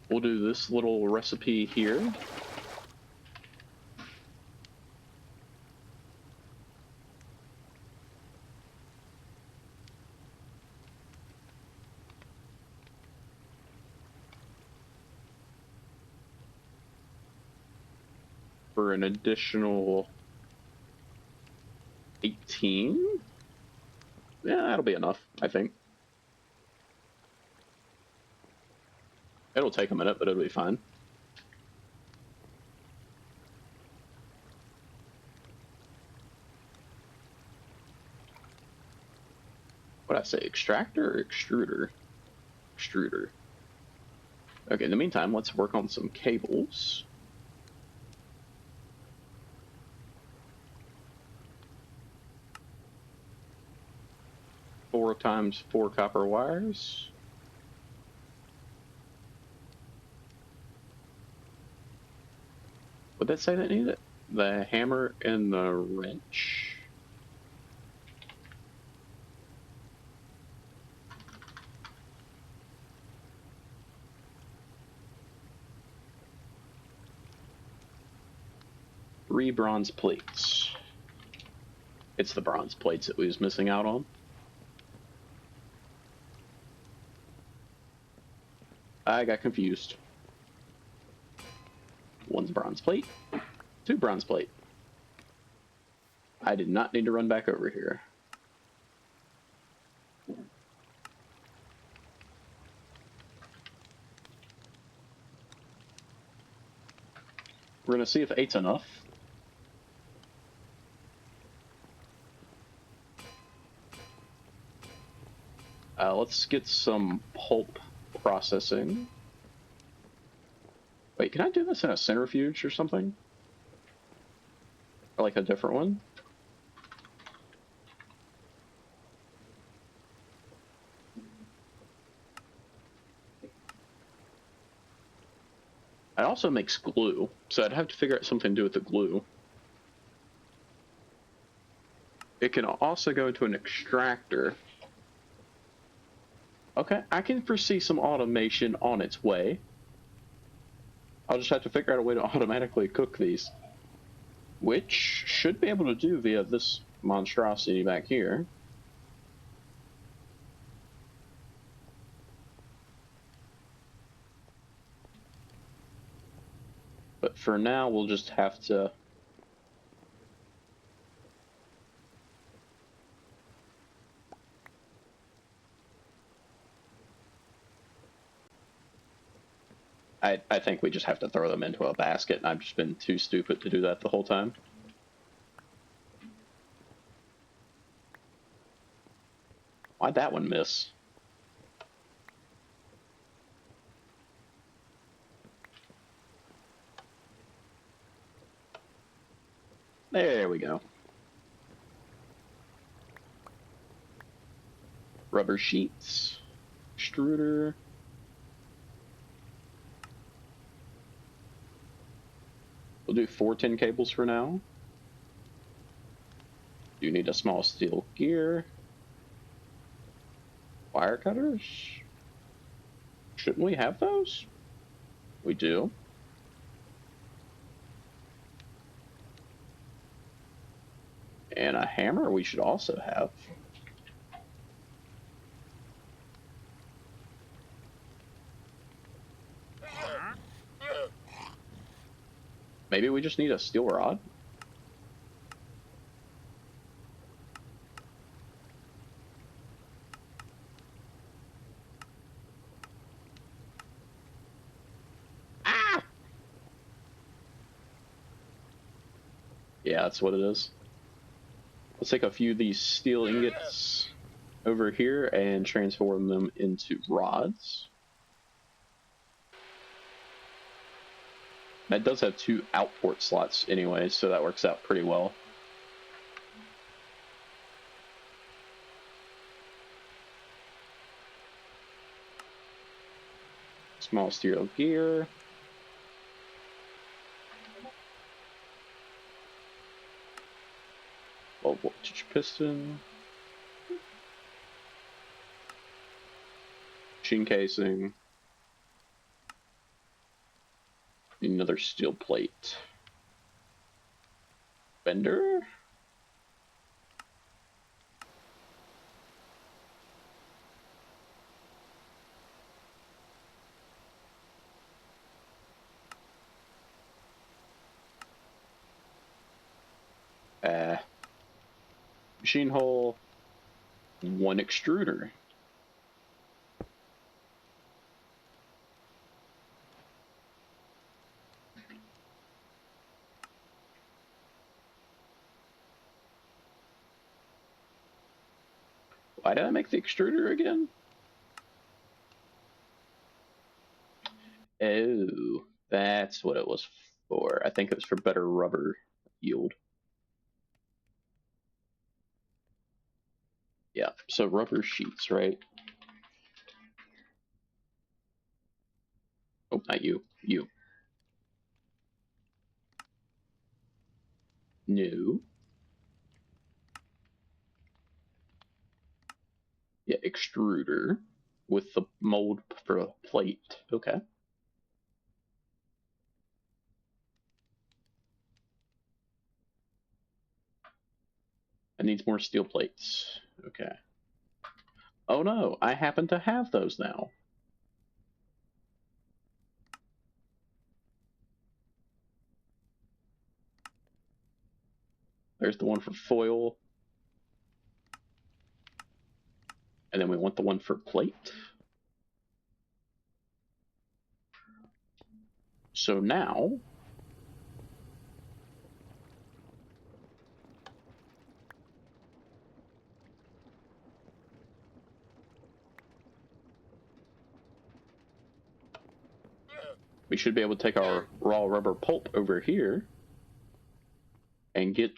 We'll do this little recipe here. For an additional 18? Yeah, that'll be enough, I think. It'll take a minute, but it'll be fine. What'd I say, extractor or extruder? Extruder. Okay, in the meantime, let's work on some cables. Four times 4 copper wires. Would that say that needed? The hammer and the wrench. Three bronze plates. It's the bronze plates that we was missing out on. I got confused. One's bronze plate, 2 bronze plate. I did not need to run back over here. We're gonna see if 8's enough. Let's get some pulp processing. Wait, can I do this in a centrifuge or something? Or like a different one? It also makes glue, so I'd have to figure out something to do with the glue. It can also go into an extractor. Okay, I can foresee some automation on its way. I'll just have to figure out a way to automatically cook these, which should be able to do via this monstrosity back here. But for now, we'll just have to... I think we just have to throw them into a basket, and I've just been too stupid to do that the whole time. Why'd that one miss? There we go. Rubber sheets, extruder. We'll do 4 tin cables for now. You need a small steel gear. Wire cutters? Shouldn't we have those? We do. And a hammer we should also have. Maybe we just need a steel rod? Ah! Yeah, that's what it is. Let's take a few of these steel ingots over here and transform them into rods. That does have 2 outport slots anyway, so that works out pretty well. Small steel gear. Low voltage piston. Machine casing. Another steel plate. Bender? Machine hole. 1 extruder. Why did I make the extruder again? Oh, that's what it was for. I think it was for better rubber yield. Yeah, so rubber sheets, right? Oh, not you. You. No. Yeah, extruder with the mold for a plate. Okay. It needs more steel plates. Okay. Oh no, I happen to have those now. There's the one for foil. And then we want the one for plate. So now we should be able to take our raw rubber pulp over here and get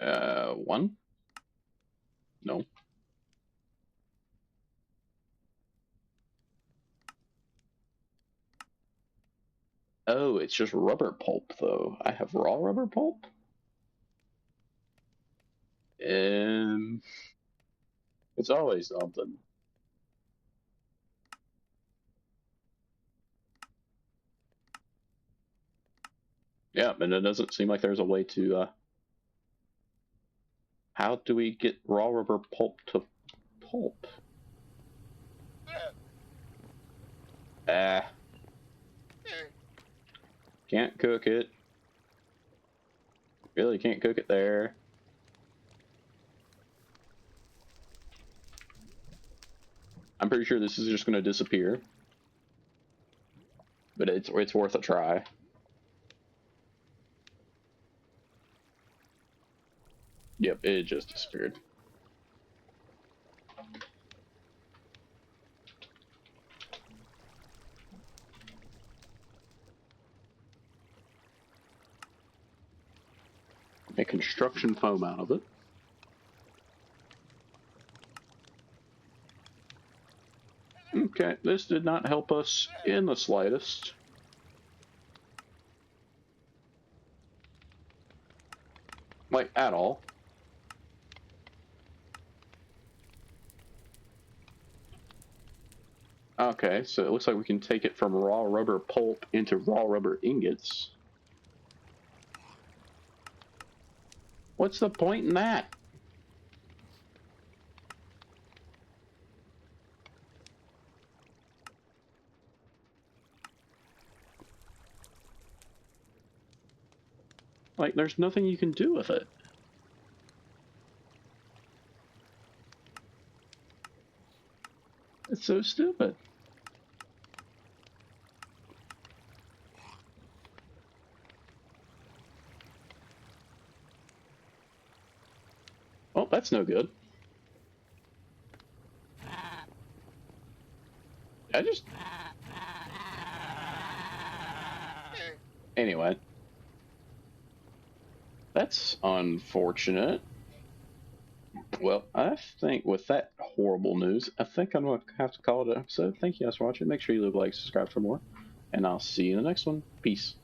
1. No. Oh, it's just rubber pulp though. I have raw rubber pulp. It's always something. Yeah, and it doesn't seem like there's a way to. How do we get raw rubber pulp to pulp? Ah. Can't cook it. Really can't cook it there. I'm pretty sure this is just going to disappear. But it's worth a try. Yep, it just disappeared. Make construction foam out of it. Okay, this did not help us in the slightest. Like, at all. Okay, so it looks like we can take it from raw rubber pulp into raw rubber ingots. What's the point in that? Like, there's nothing you can do with it. It's so stupid. Oh, that's no good. I just... Anyway. That's unfortunate. Well, I think with that horrible news, I think I'm going to have to call it an episode. Thank you guys for watching. Make sure you leave a like, subscribe for more, and I'll see you in the next one. Peace.